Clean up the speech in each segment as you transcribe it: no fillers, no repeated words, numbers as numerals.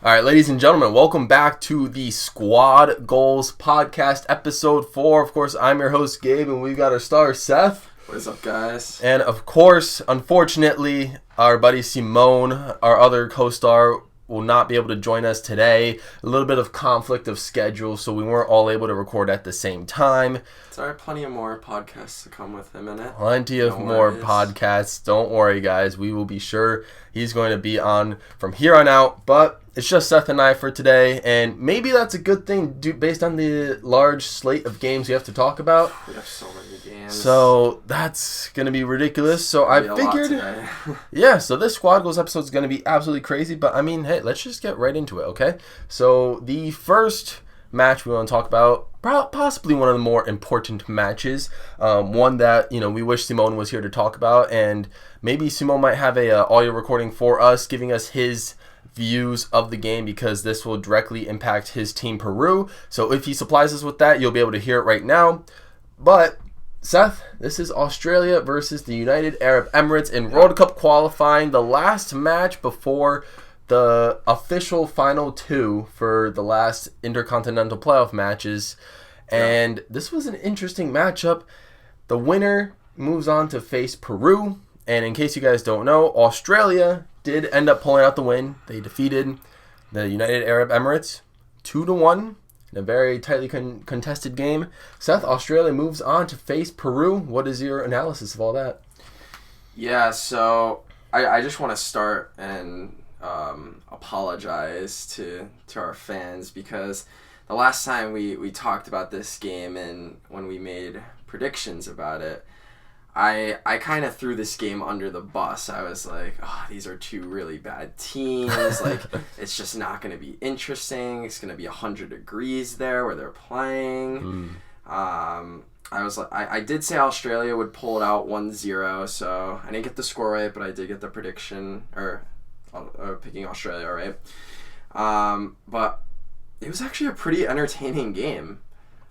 All right, ladies and gentlemen, welcome back to the Squad Goals Podcast, episode 4. Of course, I'm your host, Gabe, and we've got our star, Seth. What's up, guys? And, of course, unfortunately, our buddy Simone, our other co-star, will not be able to join us today. A little bit of conflict of schedule, so we weren't all able to record at the same time. It's all right, plenty of more podcasts to come with him in it. Plenty of more podcasts. Don't worry, guys. We will be sure he's going to be on from here on out, but it's just Seth and I for today, and maybe that's a good thing based on the large slate of games we have to talk about. We have so many games. So that's going to be ridiculous. So I figured, yeah, so this Squad Goals episode is going to be absolutely crazy, but I mean, hey, let's just get right into it, okay? So the first match we want to talk about, possibly one of the more important matches, one that, we wish Simone was here to talk about, and maybe Simone might have a audio recording for us, giving us his views of the game, because this will directly impact his team, Peru. So if he supplies us with that, you'll be able to hear it right now. But Seth, this is Australia versus the United Arab Emirates in World Cup qualifying, the last match before the official final two for the last intercontinental playoff matches. And this was an interesting matchup. The winner moves on to face Peru. And in case you guys don't know, Australia did end up pulling out the win. They defeated the United Arab Emirates 2-1 in a very tightly contested game. Seth, Australia moves on to face Peru. What is your analysis of all that? Yeah, so I just want to start and apologize to our fans, because the last time we talked about this game and when we made predictions about it, I kind of threw this game under the bus. I was like, these are two really bad teams. Like, it's just not going to be interesting. It's going to be 100 degrees there where they're playing. I did say Australia would pull it out 1-0, so I didn't get the score right, but I did get the prediction, or picking Australia right. But it was actually a pretty entertaining game.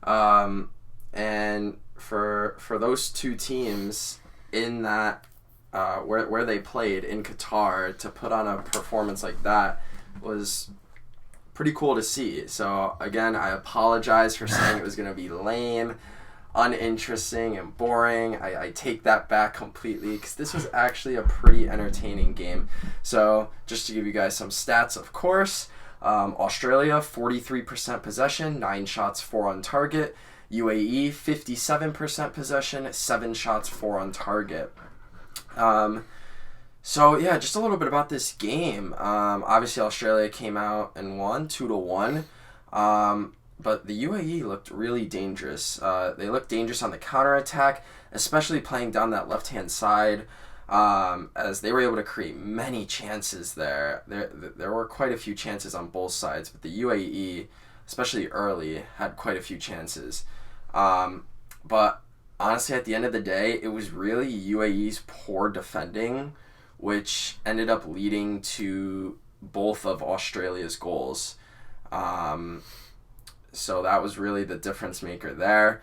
And for those two teams in that where they played in Qatar, to put on a performance like that was pretty cool to see. So again, I apologize for saying it was going to be lame, uninteresting, and boring. I take that back completely, because this was actually a pretty entertaining game. So just to give you guys some stats, of course, Australia 43% possession, 9 shots, 4 on target. UAE 57% possession, 7 shots, 4 on target. So yeah, just a little bit about this game. Obviously Australia came out and won 2-1. But the UAE looked really dangerous. They looked dangerous on the counterattack, especially playing down that left-hand side, as they were able to create many chances there. There were quite a few chances on both sides, but the UAE, especially early, had quite a few chances. But honestly, at the end of the day, it was really UAE's poor defending, which ended up leading to both of Australia's goals. So that was really the difference maker there.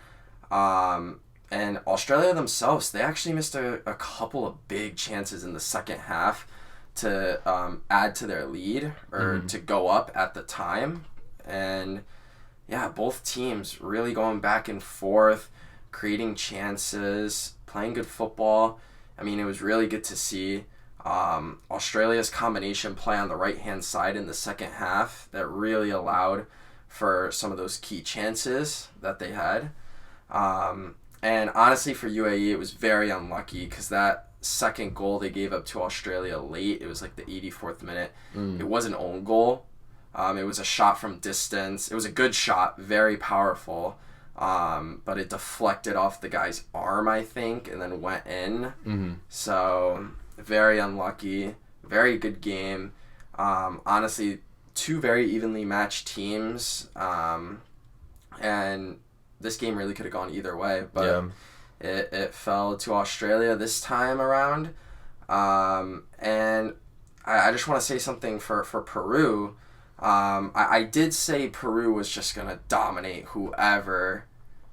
And Australia themselves, they actually missed a couple of big chances in the second half to add to their lead, or to go up at the time. And yeah, both teams really going back and forth, creating chances, playing good football. I mean, it was really good to see Australia's combination play on the right-hand side in the second half that really allowed for some of those key chances that they had. And honestly, for UAE, it was very unlucky, because that second goal they gave up to Australia late, it was like the 84th minute. It was an own goal. It was a shot from distance. It was a good shot, very powerful, but it deflected off the guy's arm, I think, and then went in. So very unlucky. Very good game. Honestly, two very evenly matched teams, and this game really could have gone either way, but it fell to Australia this time around. And I just want to say something for Peru. I did say Peru was just going to dominate whoever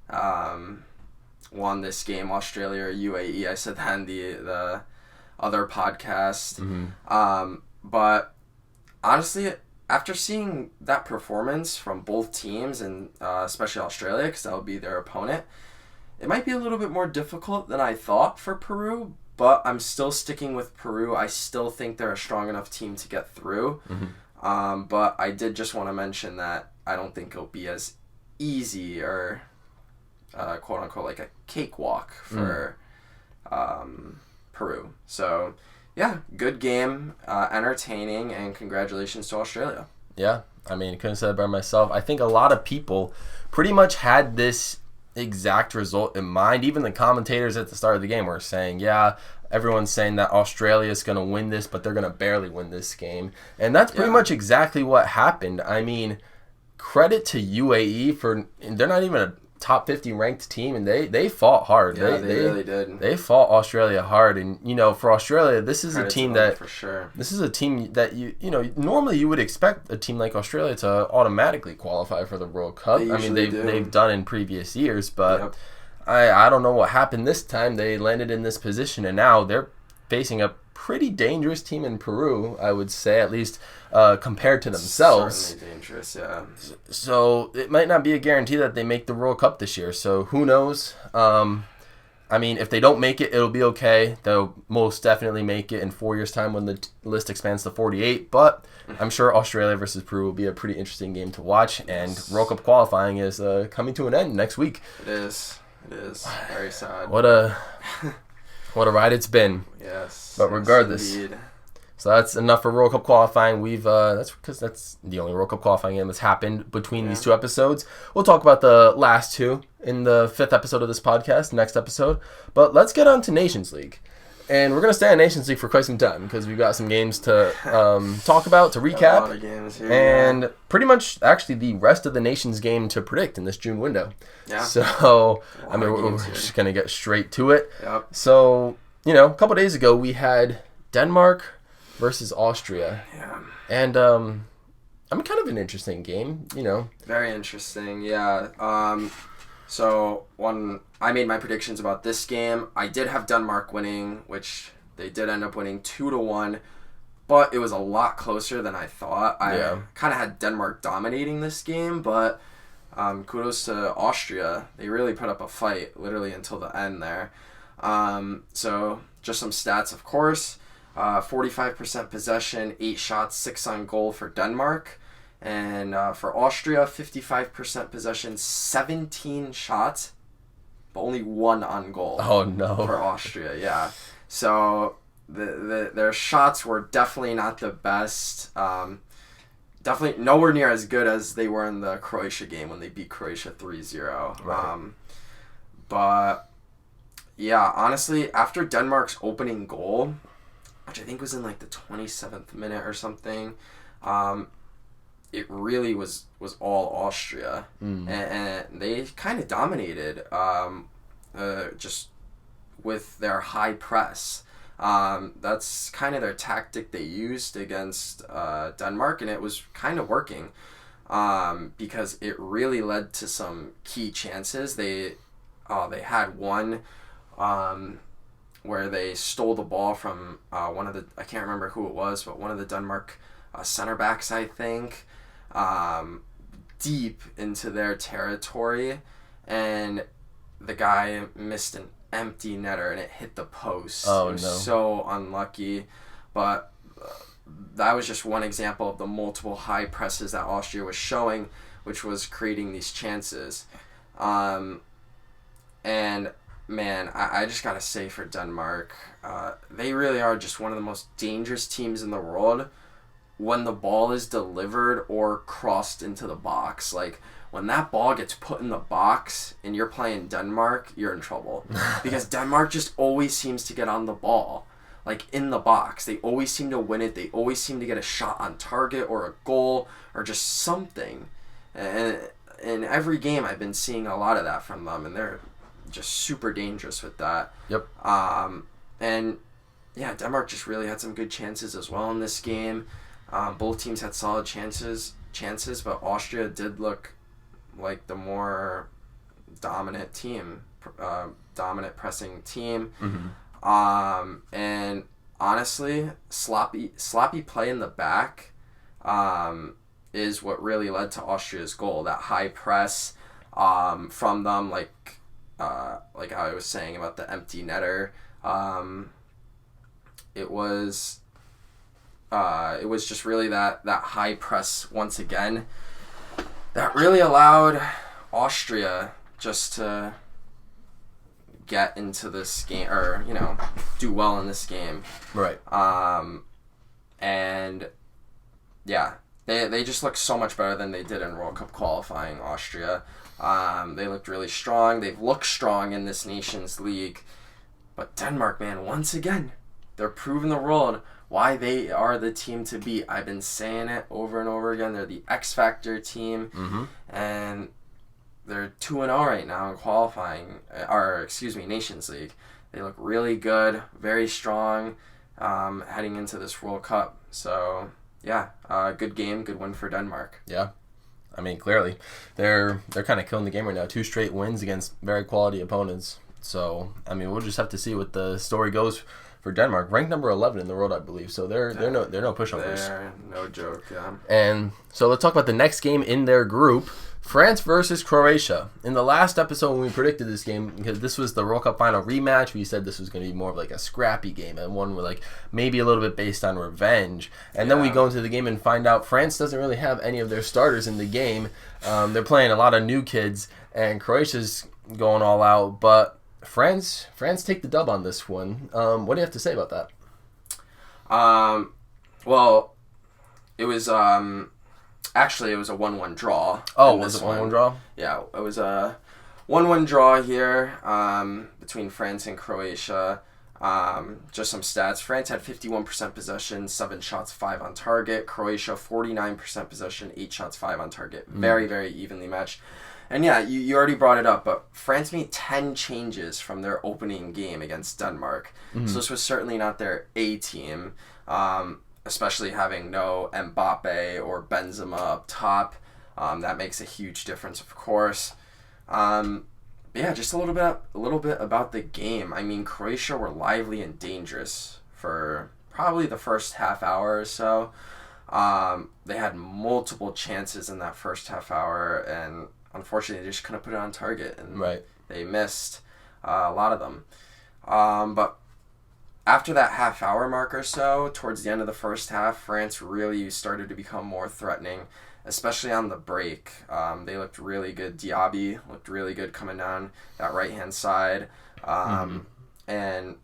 won this game, Australia or UAE. I said that in the other podcast. But honestly, after seeing that performance from both teams, and especially Australia, because that would be their opponent, it might be a little bit more difficult than I thought for Peru, but I'm still sticking with Peru. I still think they're a strong enough team to get through. Mm-hmm. But I did just want to mention that I don't think it'll be as easy or quote unquote like a cakewalk for Peru. So yeah, good game, entertaining, and congratulations to Australia. Yeah, I mean, couldn't have said it by myself. I think a lot of people pretty much had this exact result in mind. Even the commentators at the start of the game were saying, yeah, everyone's saying that Australia is going to win this, but they're going to barely win this game. And that's pretty much exactly what happened. I mean, credit to UAE they're not even a top 50 ranked team, and they fought hard. Yeah, they really did. They fought Australia hard, and for Australia, this is a team that for sure. This is a team that normally you would expect a team like Australia to automatically qualify for the World Cup. They've done in previous years, but I don't know what happened this time. They landed in this position, and now they're facing a pretty dangerous team in Peru, I would say, at least compared to themselves. Certainly dangerous, yeah. So it might not be a guarantee that they make the World Cup this year. So who knows? I mean, if they don't make it, it'll be okay. They'll most definitely make it in 4 years' time when the list expands to 48. But I'm sure Australia versus Peru will be a pretty interesting game to watch. And World Cup qualifying is coming to an end next week. It is. Very sad. What a ride it's been. Yes. But regardless, indeed. So that's enough for World Cup qualifying. That's because that's the only World Cup qualifying game that's happened between these two episodes. We'll talk about the last two in the 5th episode of this podcast, next episode. But let's get on to Nations League. And we're going to stay on Nations League for quite some time because we've got some games to talk about, to recap. A lot of games here, and pretty much actually the rest of the Nations game to predict in this June window. Yeah. So, we're just going to get straight to it. Yep. So, a couple days ago we had Denmark versus Austria. Yeah. And kind of an interesting game, Very interesting, yeah. So when I made my predictions about this game, I did have Denmark winning, which they did end up winning 2-1, but it was a lot closer than I thought. I kind of had Denmark dominating this game, but kudos to Austria. They really put up a fight, literally until the end there. So just some stats, of course. 45% possession, 8 shots, 6 on goal for Denmark. And for Austria, 55% possession, 17 shots, but only 1 on goal. Oh, no. For Austria, yeah. So their shots were definitely not the best. Definitely nowhere near as good as they were in the Croatia game when they beat Croatia 3-0. Right. But, yeah, honestly, after Denmark's opening goal, which I think was in like the 27th minute or something, it really was all Austria, and they kind of dominated just with their high press. That's kind of their tactic they used against Denmark, and it was kind of working because it really led to some key chances. They had one where they stole the ball from one of the, I can't remember who it was, but one of the Denmark center backs, I think, deep into their territory, and the guy missed an empty netter and it hit the post. Oh, it was no. So unlucky, but that was just one example of the multiple high presses that Austria was showing, which was creating these chances. And man, I just gotta say for Denmark, they really are just one of the most dangerous teams in the world when the ball is delivered or crossed into the box. Like, when that ball gets put in the box and you're playing Denmark, you're in trouble. Because Denmark just always seems to get on the ball, like in the box. They always seem to win it. They always seem to get a shot on target or a goal or just something. And in every game, I've been seeing a lot of that from them, and they're just super dangerous with that. Yep. And yeah, Denmark just really had some good chances as well in this game. Both teams had solid chances, but Austria did look like the more dominant team, dominant pressing team. Mm-hmm. And honestly, sloppy play in the back is what really led to Austria's goal. That high press from them, like how I was saying about the empty netter. It was just really that high press once again that really allowed Austria just to get into this game, or do well in this game. Right. And yeah, they just looked so much better than they did in World Cup qualifying. Austria, they looked really strong. They've looked strong in this Nations League, but Denmark, man, once again, they're proving the world why they are the team to beat. I've been saying it over and over again. They're the X Factor team, and they're 2-0 right now in qualifying, Nations League. They look really good, very strong, heading into this World Cup. So yeah, good game, good win for Denmark. Yeah, I mean, clearly they're kind of killing the game right now. 2 straight wins against very quality opponents. So I mean, we'll just have to see what the story goes for Denmark, ranked number 11 in the world, I believe. So they're no pushovers. They're no joke. Yeah. And so let's talk about the next game in their group. France versus Croatia. In the last episode when we predicted this game, because this was the World Cup final rematch, we said this was going to be more of like a scrappy game and one where like maybe a little bit based on revenge. And then we go into the game and find out France doesn't really have any of their starters in the game. They're playing a lot of new kids, and Croatia's going all out. But France take the dub on this one. What do you have to say about that? Well, it was actually, it was a 1-1 draw. Oh, was it 1-1 draw? Yeah, it was a 1-1 draw here between France and Croatia. Just some stats. France had 51% possession, 7 shots, 5 on target. Croatia, 49% possession, 8 shots, 5 on target. Very, very evenly matched. And yeah, you already brought it up, but France made 10 changes from their opening game against Denmark. So this was certainly not their A team. Especially having no Mbappe or Benzema up top. That makes a huge difference, of course. Yeah, just a little bit about the game. I mean, Croatia were lively and dangerous for probably the first half hour or so. They had multiple chances in that first half hour, and unfortunately, they just couldn't put it on target, and they missed a lot of them. But after that half hour mark or so, towards the end of the first half, France really started to become more threatening, especially on the break. They looked really good. Diaby looked really good coming down that right-hand side. And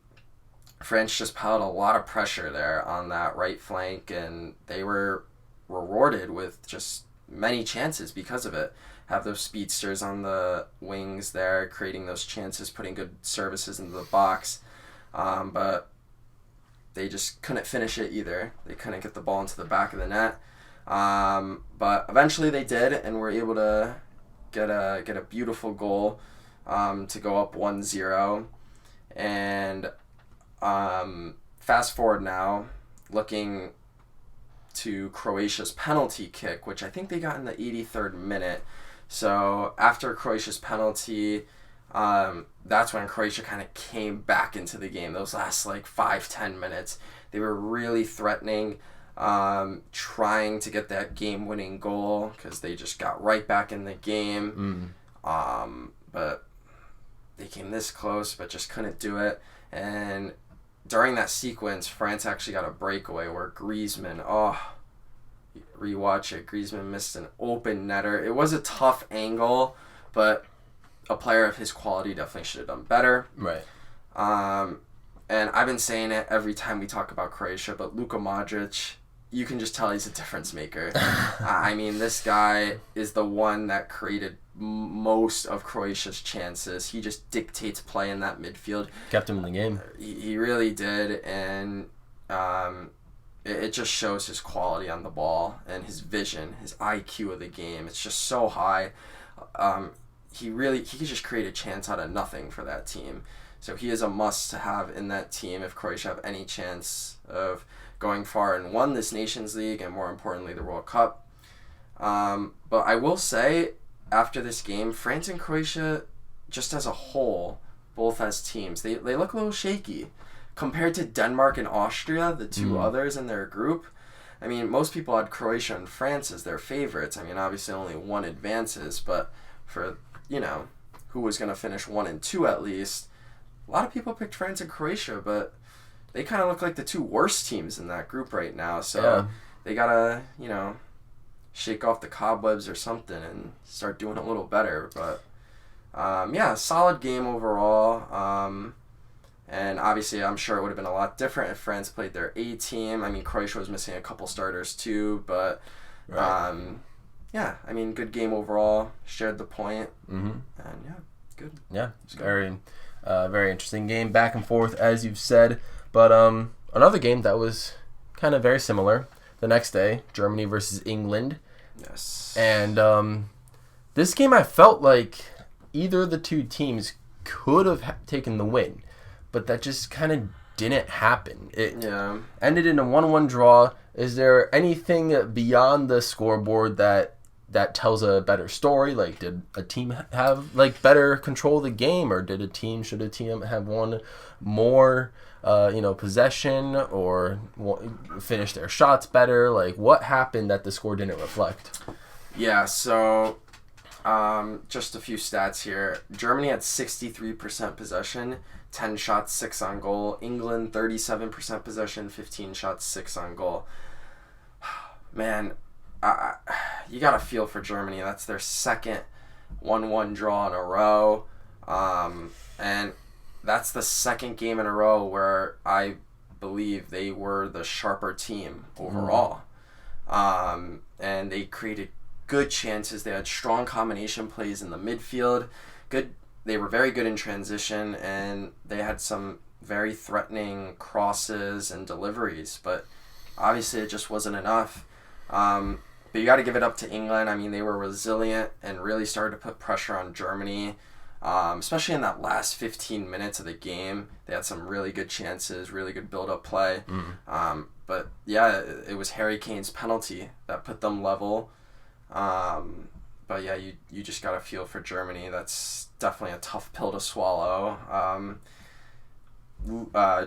France just piled a lot of pressure there on that right flank, and they were rewarded with just many chances because of it. Have those speedsters on the wings there, creating those chances, putting good services into the box. But they just couldn't finish it either. They couldn't get the ball into the back of the net. But eventually they did, and were able to get a beautiful goal to go up 1-0. And fast forward now, looking to Croatia's penalty kick, which I think they got in the 83rd minute. So after Croatia's penalty, that's when Croatia kind of came back into the game. Those last 5-10 minutes, they were really threatening, trying to get that game-winning goal because they just got right back in the game. But they came this close, but just couldn't do it. And during that sequence, France actually got a breakaway where Griezmann, rewatch it, Griezmann missed an open netter. It was a tough angle, but a player of his quality definitely should have done better. Right. And I've been saying it every time we talk about Croatia, but Luka Modric, you can just tell he's a difference maker. I mean, this guy is the one that created most of Croatia's chances. He just dictates play in that midfield. Kept him in the game. He really did, and it just shows his quality on the ball and his vision, his IQ of the game. It's just so high. He could just create a chance out of nothing for that team. So he is a must to have in that team if Croatia have any chance of going far and won this Nations League and more importantly the World Cup. But I will say after this game, France and Croatia just as a whole, both as teams, they look a little shaky compared to Denmark and Austria, the two others in their group. I mean, most people had Croatia and France as their favorites. I mean, obviously only one advances, but for, who was going to finish 1 and 2 at least, a lot of people picked France and Croatia, but they kind of look like the 2 worst teams in that group right now. So they got to, shake off the cobwebs or something and start doing a little better. But, solid game overall. And obviously, I'm sure it would have been a lot different if France played their A team. I mean, Croatia was missing a couple starters too, but good game overall. Shared the point, and good. Yeah, it's very interesting game, back and forth as you've said. But another game that was kind of very similar. The next day, Germany versus England. Yes. And this game, I felt like either of the two teams could have taken the win. But that just kind of didn't happen. It ended in a 1-1 draw. Is there anything beyond the scoreboard that tells a better story? Like, did a team have better control of the game, or should a team have won more, possession, or finish their shots better? Like, what happened that the score didn't reflect? Yeah. So, just a few stats here. Germany had 63% possession. 10 shots, 6 on goal. England, 37% possession, 15 shots, 6 on goal. Man, you got to feel for Germany. That's their second 1-1 draw in a row. And that's the second game in a row where I believe they were the sharper team overall. And they created good chances. They had strong combination plays in the midfield. They were very good in transition, and they had some very threatening crosses and deliveries, but obviously it just wasn't enough. But you got to give it up to England. I mean, they were resilient and really started to put pressure on Germany, especially in that last 15 minutes of the game. They had some really good chances, really good build-up play. But yeah, it was Harry Kane's penalty that put them level. But yeah, you just got to feel for Germany. That's definitely a tough pill to swallow.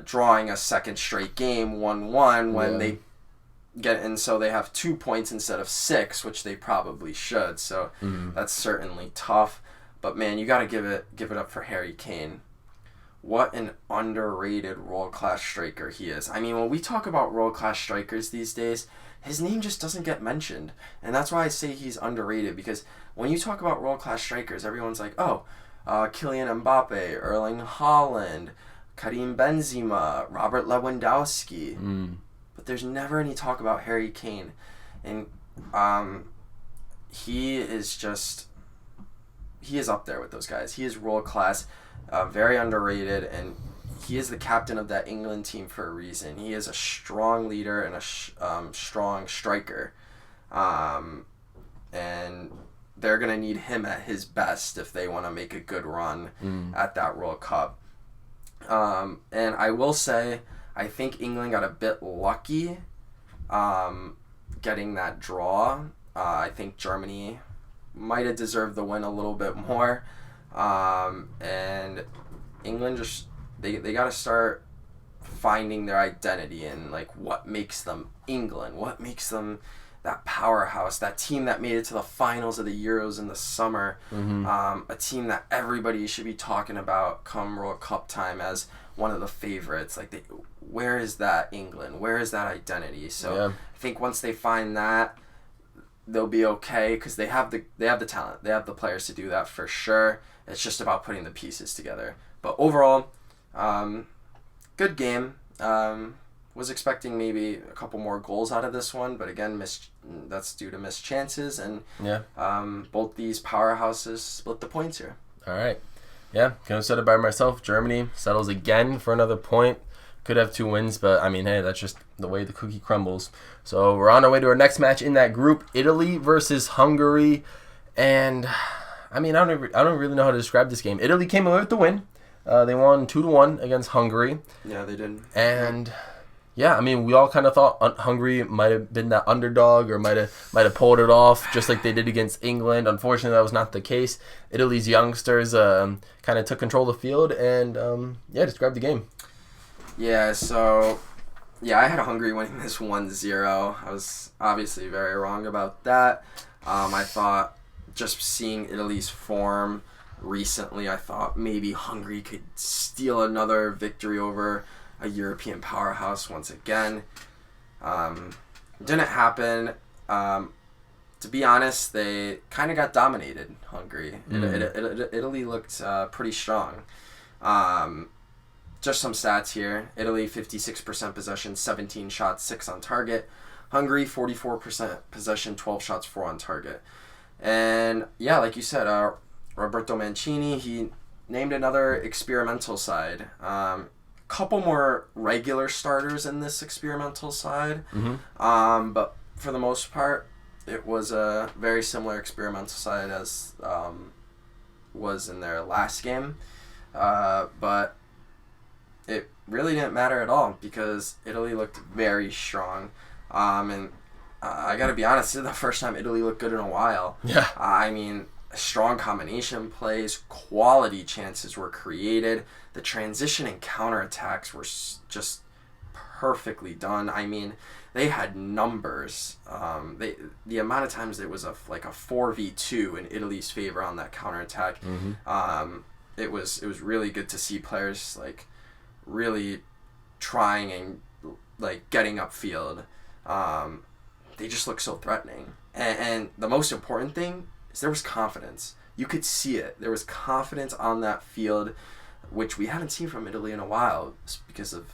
Drawing a second straight game 1-1 when they get in, so they have 2 points instead of 6, which they probably should. So that's certainly tough. But man, you got to give it up for Harry Kane. What an underrated world-class striker he is. I mean, when we talk about world-class strikers these days, his name just doesn't get mentioned. And that's why I say he's underrated, because when you talk about world-class strikers, everyone's like, Kylian Mbappe, Erling Haaland, Karim Benzema, Robert Lewandowski. But there's never any talk about Harry Kane. And he is up there with those guys. He is world-class, very underrated, and he is the captain of that England team for a reason. He is a strong leader and a strong striker. And they're going to need him at his best if they want to make a good run at that World Cup. And I will say, I think England got a bit lucky getting that draw. I think Germany might have deserved the win a little bit more. And England they got to start finding their identity and what makes them England, what makes them that powerhouse, that team that made it to the finals of the Euros in the summer, a team that everybody should be talking about come World Cup time as one of the favorites. Where is that England? Where is that identity? So I think once they find that, they'll be okay, because they have the talent, they have the players to do that for sure. It's just about putting the pieces together. But overall, good game. Was expecting maybe a couple more goals out of this one, but again, that's due to missed chances, and both these powerhouses split the points here. All right. Yeah, couldn't have said it by myself. Germany settles again for another point. Could have 2 wins, but I mean, hey, that's just the way the cookie crumbles. So we're on our way to our next match in that group, Italy versus Hungary. And I mean, I don't really know how to describe this game. Italy came away with the win. They won 2-1 against Hungary. Yeah, they did. And yeah, I mean, we all kind of thought Hungary might have been that underdog, or might have pulled it off just like they did against England. Unfortunately, that was not the case. Italy's youngsters kind of took control of the field and described the game. Yeah, so Yeah, I had Hungary winning this 1-0. I was obviously very wrong about that. I thought just seeing Italy's form recently, I thought maybe Hungary could steal another victory over a European powerhouse once again. Didn't happen. To be honest, they kind of got dominated, Hungary. Italy looked pretty strong. Just some stats here. Italy, 56% possession, 17 shots, 6 on target. Hungary, 44% possession, 12 shots, 4 on target. And, yeah, like you said, Roberto Mancini, he named another experimental side. Couple more regular starters in this experimental side. But for the most part, it was a very similar experimental side as was in their last game. But it really didn't matter at all because Italy looked very strong. And I got to be honest, this is the first time Italy looked good in a while. Yeah. I mean, strong combination plays, quality chances were created. The transition and counterattacks were just perfectly done. I mean, they had numbers. The amount of times it was like a 4v2 in Italy's favor on that counterattack. It was really good to see players like really trying and like getting upfield. They just look so threatening. And the most important thing is there was confidence. You could see it. There was confidence on that field, which we haven't seen from Italy in a while because of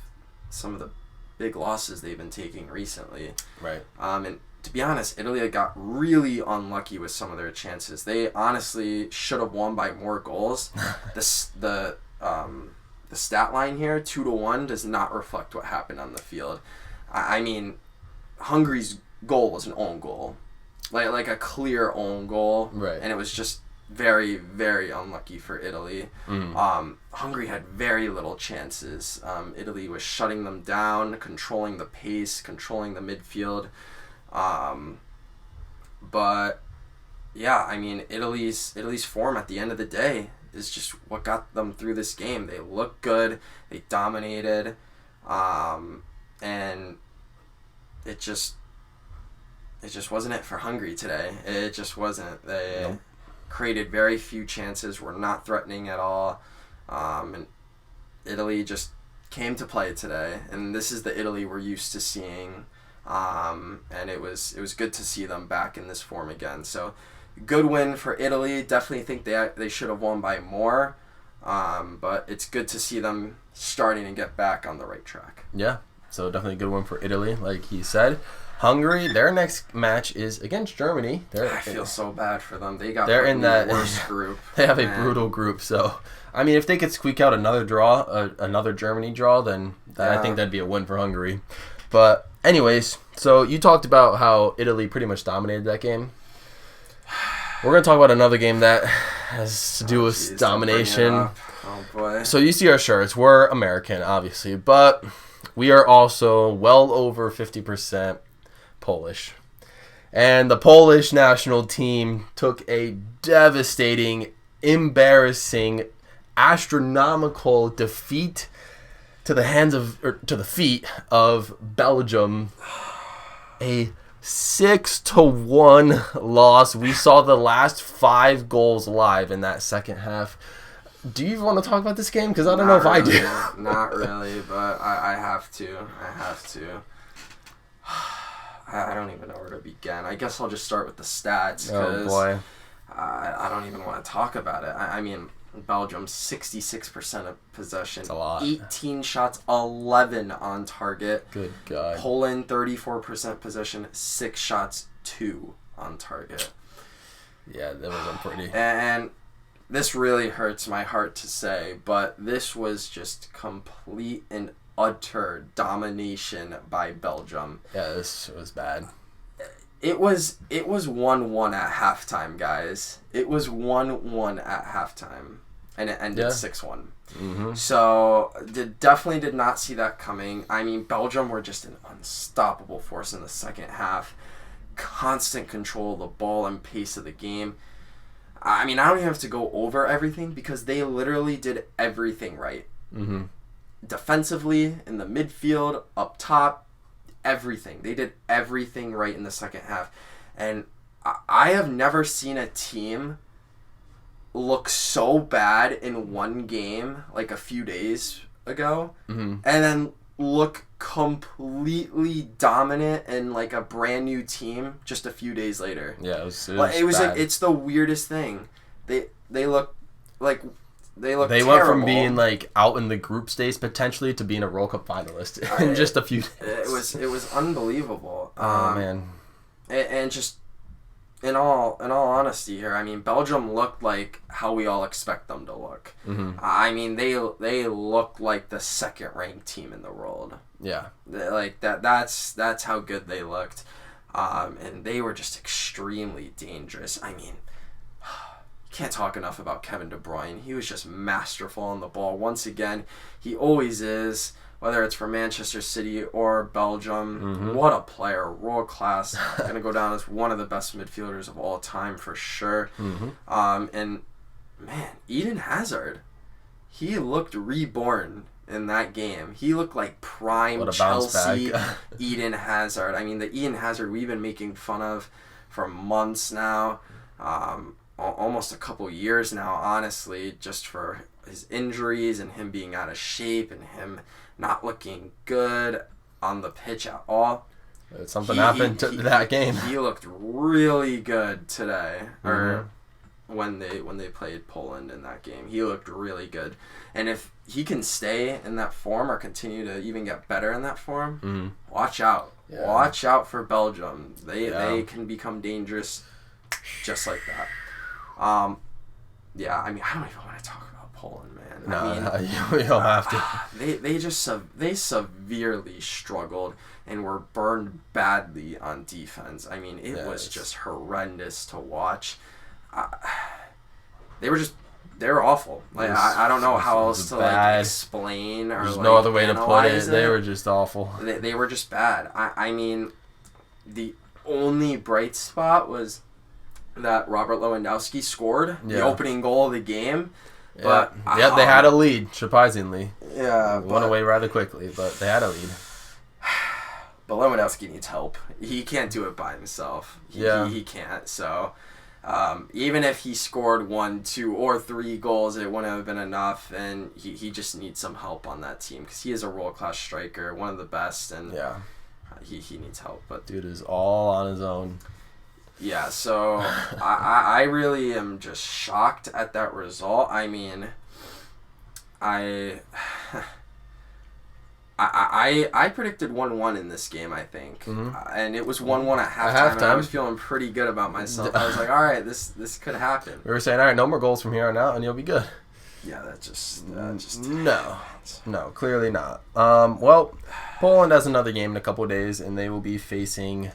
some of the big losses they've been taking recently. Right. And to be honest, Italy got really unlucky with some of their chances. They honestly should have won by more goals. The stat line here, 2-1, does not reflect what happened on the field. I mean, Hungary's goal was an own goal, like a clear own goal, right? And it was just very, very unlucky for Italy. Hungary had very little chances. Italy was shutting them down, controlling the pace, controlling the midfield. But yeah, I mean, Italy's form at the end of the day is just what got them through this game. They looked good, they dominated, and it just wasn't it for Hungary today. It just wasn't. They created very few chances, were not threatening at all, and Italy just came to play today. And this is the Italy we're used to seeing, and it was good to see them back in this form again. So good win for Italy. Definitely think they should have won by more, but it's good to see them starting to get back on the right track. Yeah, so definitely a good win for Italy, like he said. Hungary, their next match is against Germany. I feel so bad for them. They're in that worst group. They have a brutal group. So, I mean, if they could squeak out another draw, another Germany draw, then I think that'd be a win for Hungary. But anyways, so you talked about how Italy pretty much dominated that game. We're going to talk about another game that has to do with domination. Oh, boy. So you see our shirts. We're American, obviously, but we are also well over 50% Polish. And the Polish national team took a devastating, embarrassing, astronomical defeat to the feet of Belgium. A 6-1 loss. We saw the last 5 goals live in that second half. Do you want to talk about this game? Because I don't know if I do. Not really, but I have to. I don't even know where to begin. I guess I'll just start with the stats. Oh, boy. I don't even want to talk about it. I mean, Belgium, 66% of possession. That's a lot. 18 shots, 11 on target. Good God. Poland, 34% possession, 6 shots, 2 on target. Yeah, that was pretty. And this really hurts my heart to say, but this was just complete and utter domination by Belgium. Yeah, this was bad. It was 1-1 at halftime, guys. It was 1-1 at halftime, and it ended 6-1. Mm-hmm. So definitely did not see that coming. I mean, Belgium were just an unstoppable force in the second half. Constant control of the ball and pace of the game. I mean, I don't even have to go over everything because they literally did everything right. Mm-hmm. defensively, in the midfield, up top, everything. They did everything right in the second half. And I have never seen a team look so bad in one game, like a few days ago, and then look completely dominant and like a brand new team just a few days later. Yeah, it was like, it's the weirdest thing. They look like they went from being like out in the group stage potentially to being a World Cup finalist in just a few days. It was unbelievable. Oh man. And just in all honesty here, I mean, Belgium looked like how we all expect them to look. I mean, they look like the second ranked team in the world. Yeah. Like that's how good they looked. And they were just extremely dangerous. I mean, can't talk enough about Kevin De Bruyne. He was just masterful on the ball. Once again, he always is, whether it's for Manchester City or Belgium. What a player. World class. Going to go down as one of the best midfielders of all time for sure. And, man, Eden Hazard, he looked reborn in that game. He looked like prime Chelsea Eden Hazard. I mean, the Eden Hazard we've been making fun of for months now. Almost a couple years now, honestly, just for his injuries and him being out of shape and him not looking good on the pitch at all. Something happened to that game. He looked really good today, or when they played Poland in that game. He looked really good. And if he can stay in that form or continue to even get better in that form, watch out. Yeah. Watch out for Belgium. They can become dangerous just like that. Yeah, I mean, I don't even want to talk about Poland, man. No, you don't have to. They severely struggled and were burned badly on defense. I mean, it was just horrendous to watch. They were awful. Like I don't know how else to like explain or there's like no other way to put it. it. They were just awful. They were just bad. I mean, the only bright spot was that Robert Lewandowski scored the opening goal of the game. Yeah. But they had a lead, surprisingly. Yeah. Went away rather quickly, but they had a lead. But Lewandowski needs help. He can't do it by himself. He can't. So even if he scored 1, 2, or 3 goals, it wouldn't have been enough. And he just needs some help on that team because he is a world-class striker, one of the best. And he needs help. But dude is all on his own. Yeah, so I really am just shocked at that result. I mean, I predicted 1-1 in this game, I think. And it was 1-1 at halftime. And I was feeling pretty good about myself. I was like, all right, this could happen. We were saying, all right, no more goals from here on out, and you'll be good. Yeah, that just No, clearly not. Well, Poland has another game in a couple of days, and they will be facing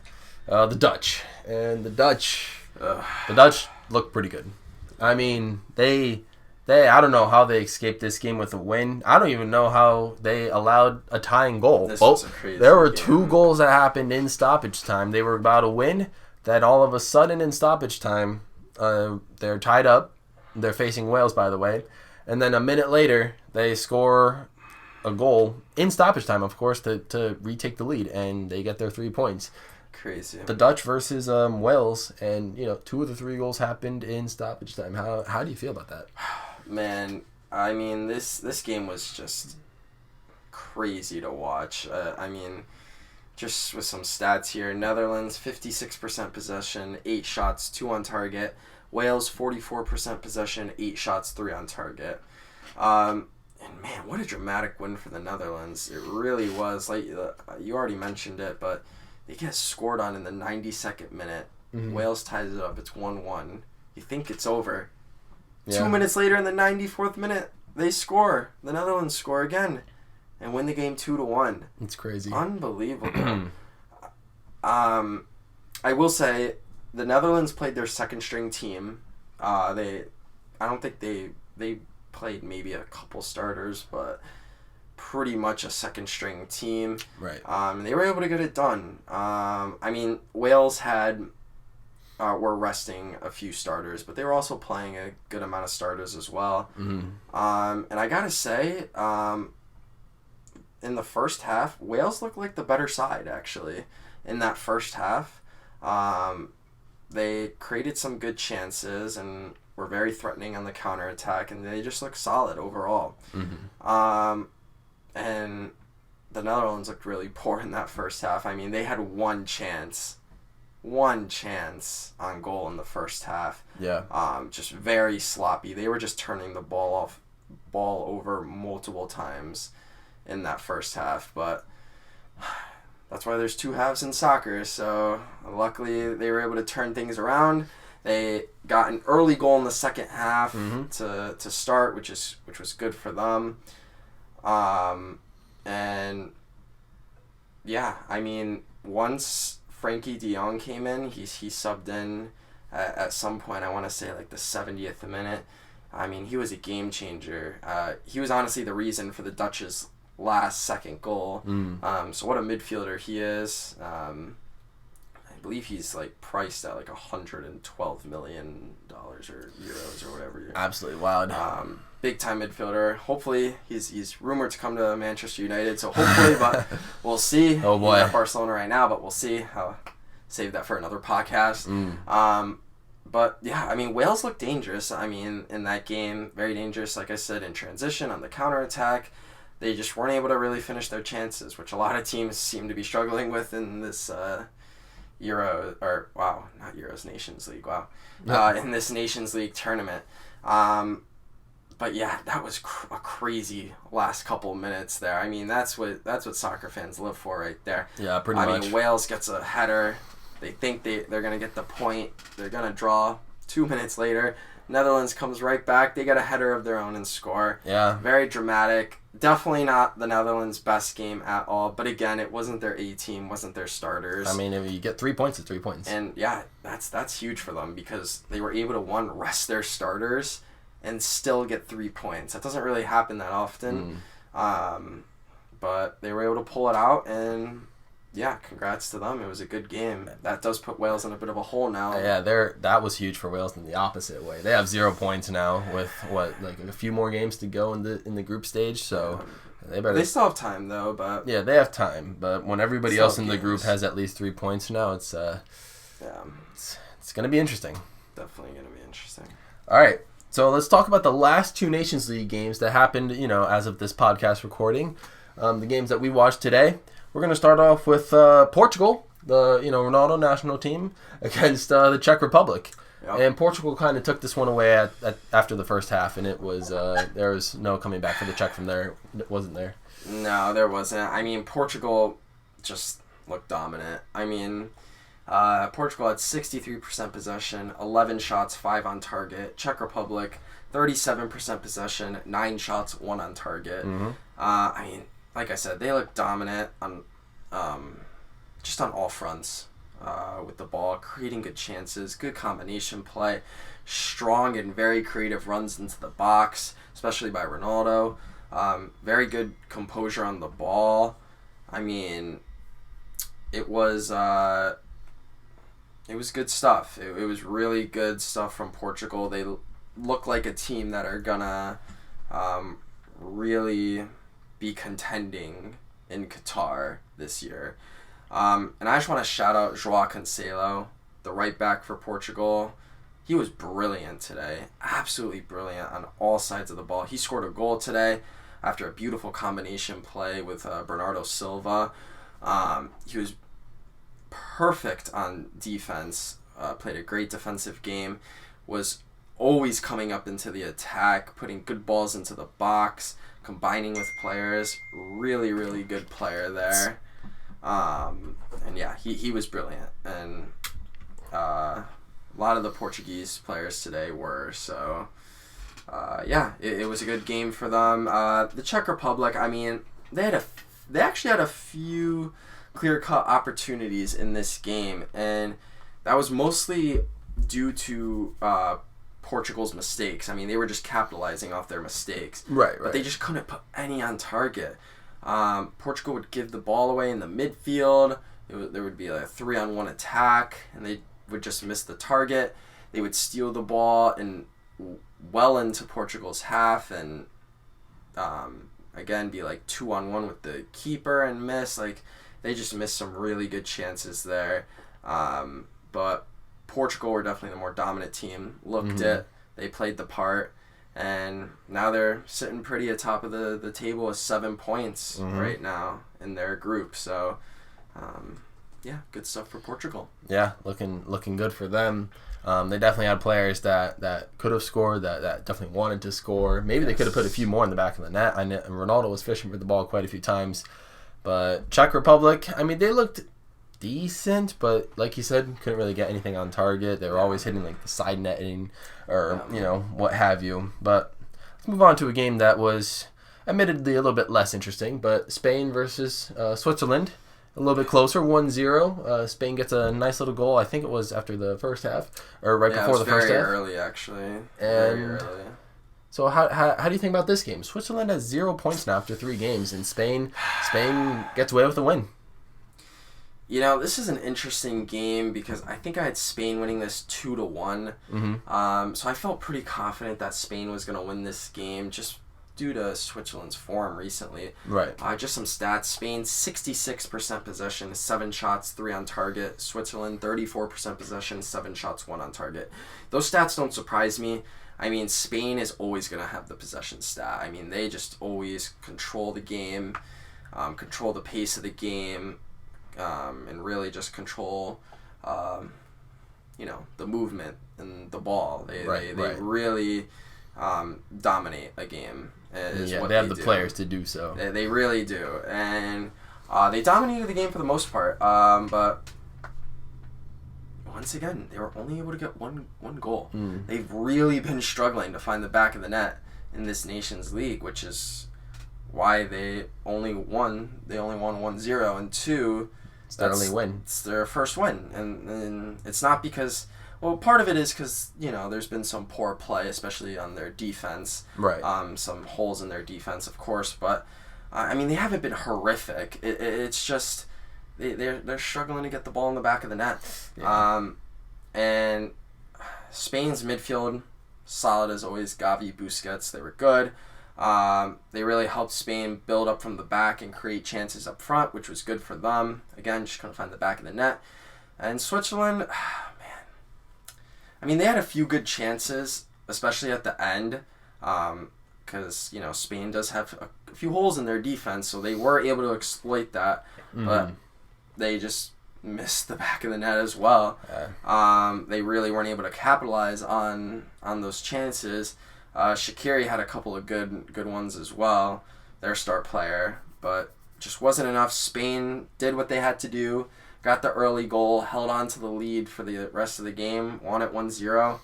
the Dutch. And the Dutch look pretty good. I mean, they I don't know how they escaped this game with a win. I don't even know how they allowed a tying goal. There were 2 goals that happened in stoppage time. They were about to win. Then all of a sudden in stoppage time, they're tied up. They're facing Wales, by the way. And then a minute later, they score a goal in stoppage time, of course, to retake the lead, and they get their 3 points. Crazy. The Dutch versus Wales, and 2 of the 3 goals happened in stoppage time. How do you feel about that? Man, I mean, this game was just crazy to watch. I mean, just with some stats here: Netherlands 56% possession, 8 shots, 2 on target. Wales 44% possession, 8 shots, 3 on target. And man, what a dramatic win for the Netherlands! It really was. Like you already mentioned it, but they get scored on in the 92nd minute. Wales ties it up. It's 1-1. You think it's over. 2 minutes later in the 94th minute, they score. The Netherlands score again and win the game 2-1. It's crazy. Unbelievable. I will say the Netherlands played their second string team. I don't think they played maybe a couple starters, but pretty much a second string team. Right. They were able to get it done. I mean, Wales were resting a few starters, but they were also playing a good amount of starters as well. And I gotta say, in the first half, Wales looked like the better side, actually, in that first half. They created some good chances and were very threatening on the counterattack, and they just looked solid overall. Mm-hmm. And the Netherlands looked really poor in that first half. I mean, they had one chance on goal in the first half. Yeah. Just very sloppy. They were just turning the ball over multiple times in that first half, but that's why there's two halves in soccer. So luckily they were able to turn things around. They got an early goal in the second half to start, which was good for them. And yeah, I mean, once Frankie de Jong came in, he subbed in at some point. I want to say like the 70th minute. I mean, he was a game changer. He was honestly the reason for the Dutch's second goal. So what a midfielder he is. I believe he's like priced at like $112 million or euros or whatever. Absolutely wild. Big time midfielder. Hopefully he's rumored to come to Manchester United. So hopefully, but we'll see. Oh boy, he's at Barcelona right now, but we'll see. I'll save that for another podcast. But yeah, I mean, Wales looked dangerous. I mean, in that game, very dangerous. Like I said, in transition on the counterattack, they just weren't able to really finish their chances, which a lot of teams seem to be struggling with in this Nations League. In this Nations League tournament. But yeah, that was a crazy last couple minutes there. I mean, that's what soccer fans live for right there. Yeah, pretty much. I mean, Wales gets a header. They think they're going to get the point. They're going to draw. 2 minutes later, Netherlands comes right back. They get a header of their own and score. Yeah. Very dramatic. Definitely not the Netherlands' best game at all. But again, it wasn't their A team, wasn't their starters. I mean, if you get 3 points, it's 3 points. And yeah, that's huge for them because they were able to rest their starters and still get 3 points. That doesn't really happen that often. But they were able to pull it out, and yeah, congrats to them. It was a good game. That does put Wales in a bit of a hole now. Yeah, that was huge for Wales in the opposite way. They have 0 points now with like a few more games to go in the group stage. So they still have time though. But yeah, they have time. But when everybody else in the group has at least 3 points now, it's gonna be interesting. Definitely gonna be interesting. All right. So let's talk about the last two Nations League games that happened, as of this podcast recording. The games that we watched today. We're going to start off with Portugal, the Ronaldo national team, against the Czech Republic. Yep. And Portugal kind of took this one away after the first half, and it was there was no coming back for the Czech from there. It wasn't there. No, there wasn't. I mean, Portugal just looked dominant. I mean, Portugal had 63% possession, 11 shots, 5 on target. Czech Republic, 37% possession, 9 shots, 1 on target. I mean, like I said, they look dominant on just on all fronts with the ball, creating good chances, good combination play, strong and very creative runs into the box, especially by Ronaldo. Very good composure on the ball. I mean, it was good stuff. It was really good stuff from Portugal. They look like a team that are gonna really be contending in Qatar this year. And I just want to shout out João Cancelo, the right back for Portugal. He was brilliant today. Absolutely brilliant on all sides of the ball. He scored a goal today after a beautiful combination play with Bernardo Silva. He was perfect on defense. Played a great defensive game. Was always coming up into the attack, putting good balls into the box, combining with players. Really, really good player there. And yeah, he was brilliant. And a lot of the Portuguese players today were. So, yeah, it was a good game for them. The Czech Republic, I mean, they actually had a few clear-cut opportunities in this game. And that was mostly due to Portugal's mistakes. I mean, they were just capitalizing off their mistakes. Right. But they just couldn't put any on target. Portugal would give the ball away in the midfield. There would be a 3-on-1 attack, and they would just miss the target. They would steal the ball well into Portugal's half, and I again, be like 2-on-1 with the keeper and miss. Like, they just missed some really good chances there. But Portugal were definitely the more dominant team. Looked it. They played the part. And now they're sitting pretty atop of the table with 7 points right now in their group. So, yeah, good stuff for Portugal. Yeah, looking good for them. They definitely had players that could have scored, that definitely wanted to score. Maybe they could have put a few more in the back of the net. And Ronaldo was fishing for the ball quite a few times. But Czech Republic, I mean, they looked decent, but like you said, couldn't really get anything on target. They were always hitting like the side netting or what have you. But let's move on to a game that was admittedly a little bit less interesting, but Spain versus Switzerland, a little bit closer, 1-0. Spain gets a nice little goal. I think it was after the first half or right before the first half. Very early, actually. Very early. So how do you think about this game? Switzerland has 0 points now after 3 games, and Spain gets away with a win. You know, this is an interesting game because I think I had Spain winning this 2-1. So I felt pretty confident that Spain was going to win this game just due to Switzerland's form recently. Right. Just some stats. Spain, 66% possession, 7 shots, 3 on target. Switzerland, 34% possession, 7 shots, 1 on target. Those stats don't surprise me. I mean, Spain is always going to have the possession stat. I mean, they just always control the game, control the pace of the game, and really just control, the movement and the ball. They really dominate a game. They have the players to do so. They really do. And they dominated the game for the most part. But once again, they were only able to get one goal. They've really been struggling to find the back of the net in this Nations League, which is why they only won 1-0, and 2, it's their only win. It's their first win. And it's not because, well, part of it is because, there's been some poor play, especially on their defense. Right. Some holes in their defense, of course. But, I mean, they haven't been horrific. It's just they're struggling to get the ball in the back of the net. Yeah. And Spain's midfield, solid as always. Gavi, Busquets, they were good. They really helped Spain build up from the back and create chances up front, which was good for them. Again, just couldn't find the back of the net. And Switzerland, man, I mean, they had a few good chances, especially at the end, because, Spain does have a few holes in their defense, so they were able to exploit that, but they just missed the back of the net as well. They really weren't able to capitalize on those chances. Shaqiri had a couple of good ones as well, their star player, but just wasn't enough. Spain did what they had to do, got the early goal, held on to the lead for the rest of the game, won it 1-0.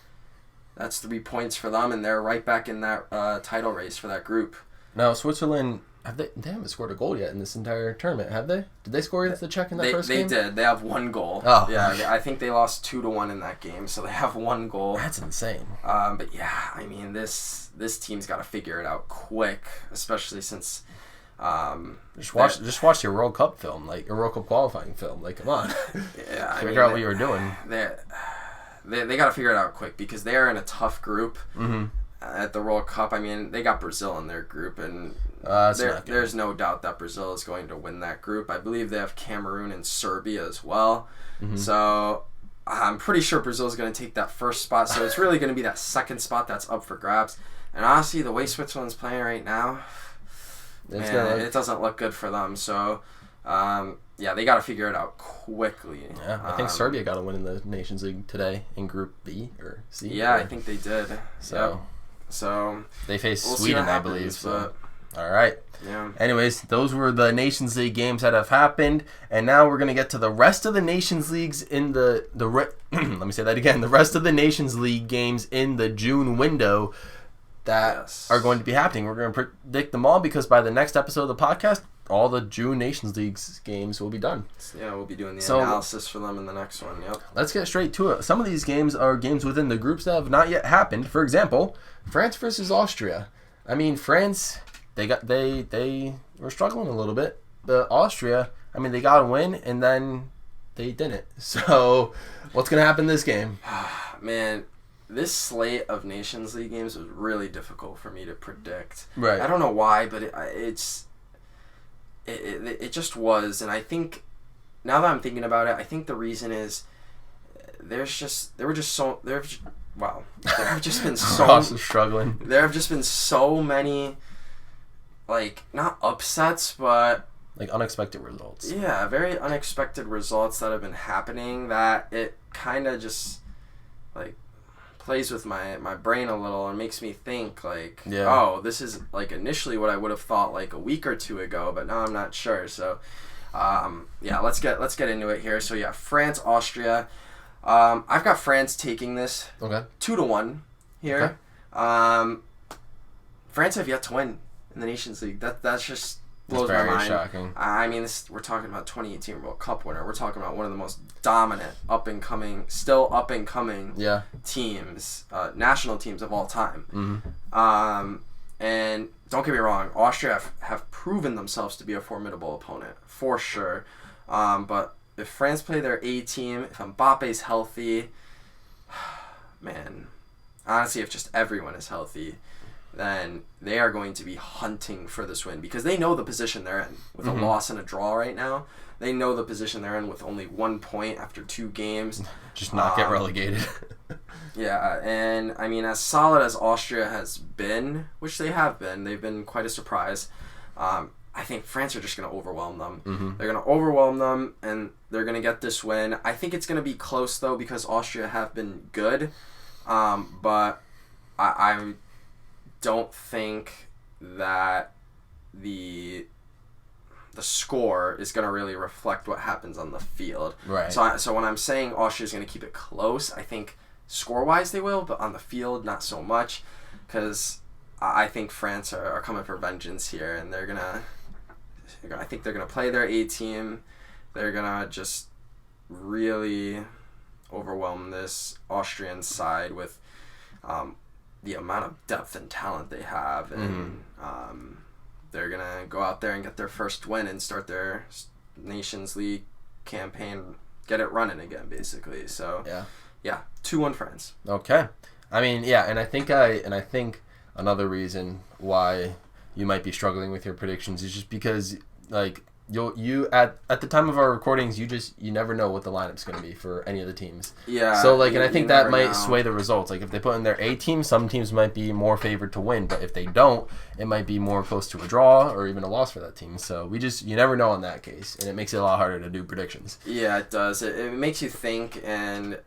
That's 3 points for them, and they're right back in that title race for that group. Now, Switzerland, they haven't scored a goal yet in this entire tournament, have they? Did they score against the Czech in that first game? They did. They have 1 goal. Oh. Yeah, I think they lost 2-1 in that game, so they have 1 goal. That's insane. But yeah, I mean, this team's got to figure it out quick, especially since... Just watch your World Cup film, like your World Cup qualifying film. Like, come on. Yeah, figure out what you were doing. They got to figure it out quick because they are in a tough group at the World Cup. I mean, they got Brazil in their group, and there's no doubt that Brazil is going to win that group. I believe they have Cameroon and Serbia as well. So I'm pretty sure Brazil is going to take that first spot. So it's really going to be that second spot that's up for grabs. And honestly, the way Switzerland's playing right now, it doesn't look good for them. So, they got to figure it out quickly. Yeah, I think Serbia got a win in the Nations League today in Group B or C. Yeah, I think they did. So they face Sweden, I believe. So. All right. Yeah. Anyways, those were the Nations League games that have happened, and now we're gonna get to the rest of the Nations Leagues in the let me say that again. The rest of the Nations League games in the June window that are going to be happening. We're going to predict them all because by the next episode of the podcast, all the June Nations League games will be done. Yeah, we'll be doing the analysis for them in the next one. Yep. Let's get straight to it. Some of these games are games within the groups that have not yet happened. For example, France versus Austria. I mean, France, they were struggling a little bit. But Austria, I mean, they got a win and then they didn't. So, what's going to happen this game? Man, this slate of Nations League games was really difficult for me to predict. Right. I don't know why, but it just was, and I think now that I'm thinking about it, I think the reason is there have just been so Ross is struggling. There have just been so many, like, not upsets, but like unexpected results. Yeah, very unexpected results that have been happening that it kind of just like plays with my brain a little and makes me think like, oh, this is like initially what I would have thought like a week or two ago, but now I'm not sure. So, let's get into it here. So France, Austria. I've got France taking this 2-1 here. Okay. France have yet to win in the Nations League. That's just blows my mind. Shocking. I mean, we're talking about 2018 World Cup winner. We're talking about one of the most dominant, still up and coming teams, national teams of all time. Mm-hmm. And don't get me wrong, Austria have proven themselves to be a formidable opponent for sure. But if France play their A team, if Mbappe's healthy, man, honestly, if just everyone is healthy, then they are going to be hunting for this win because they know the position they're in with a loss and a draw right now. They know the position they're in with only 1 point after 2 games. Just not get relegated. Yeah, and I mean, as solid as Austria has been, which they have been, they've been quite a surprise. I think France are just going to overwhelm them. Mm-hmm. They're going to overwhelm them, and they're going to get this win. I think it's going to be close, though, because Austria have been good. But I don't think that the score is going to really reflect what happens on the field. Right. So when I'm saying Austria's going to keep it close, I think score-wise they will, but on the field, not so much, because I think France are coming for vengeance here, and I think they're going to play their A team. They're going to just really overwhelm this Austrian side with the amount of depth and talent they have, and they're going to go out there and get their first win and start their Nations League campaign, get it running again, basically. So, yeah, 2-1 France. Okay. I mean, yeah, and I think another reason why you might be struggling with your predictions is just because, like, you at the time of our recordings, you never know what the lineup's going to be for any of the teams. Yeah. So and I think that might sway the results. Like if they put in their A team, some teams might be more favored to win, but if they don't, it might be more close to a draw or even a loss for that team. So you never know in that case, and it makes it a lot harder to do predictions. Yeah, it does. It makes you think, and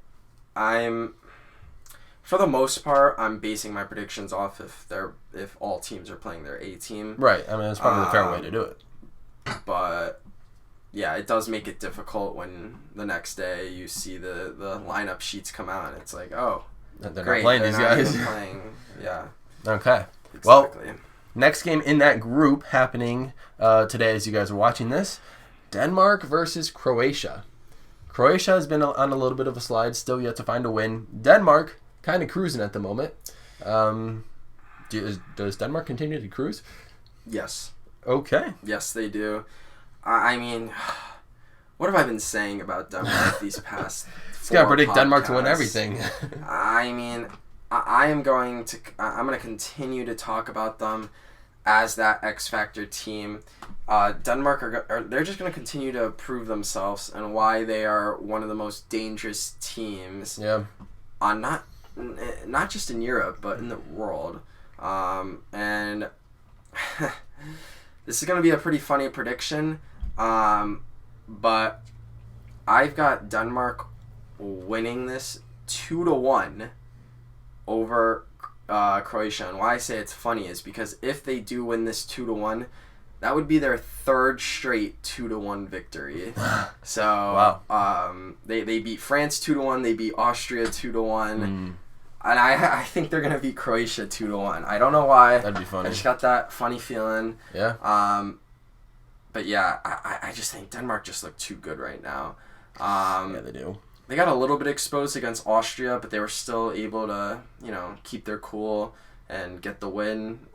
for the most part, I'm basing my predictions off if all teams are playing their A team. Right. I mean, it's probably the fair way to do it. But yeah, it does make it difficult when the next day you see the lineup sheets come out and it's like, oh, they're great, not playing they're these not guys. even playing. Yeah. Okay. Exactly. Well, next game in that group happening today as you guys are watching this, Denmark versus Croatia. Croatia has been on a little bit of a slide, still yet to find a win. Denmark kind of cruising at the moment. Does Denmark continue to cruise? Yes. Okay. Yes, they do. I mean, what have I been saying about Denmark these past 4 gotta predict podcasts? Denmark to win everything. I mean, I'm going to continue to talk about them as that X Factor team. Denmark they're just going to continue to prove themselves and why they are one of the most dangerous teams. Yeah. On not just in Europe but in the world. And this is going to be a pretty funny prediction, but I've got Denmark winning this 2-1 over Croatia. And why I say it's funny is because if they do win this 2-1, that would be their 3rd straight 2-1 victory. So wow. They beat France 2-1, they beat Austria 2-1. And I think they're going to beat Croatia 2-1. I don't know why. That'd be funny. I just got that funny feeling. Yeah. But yeah, I just think Denmark just look too good right now. Yeah, they do. They got a little bit exposed against Austria, but they were still able to, keep their cool and get the win,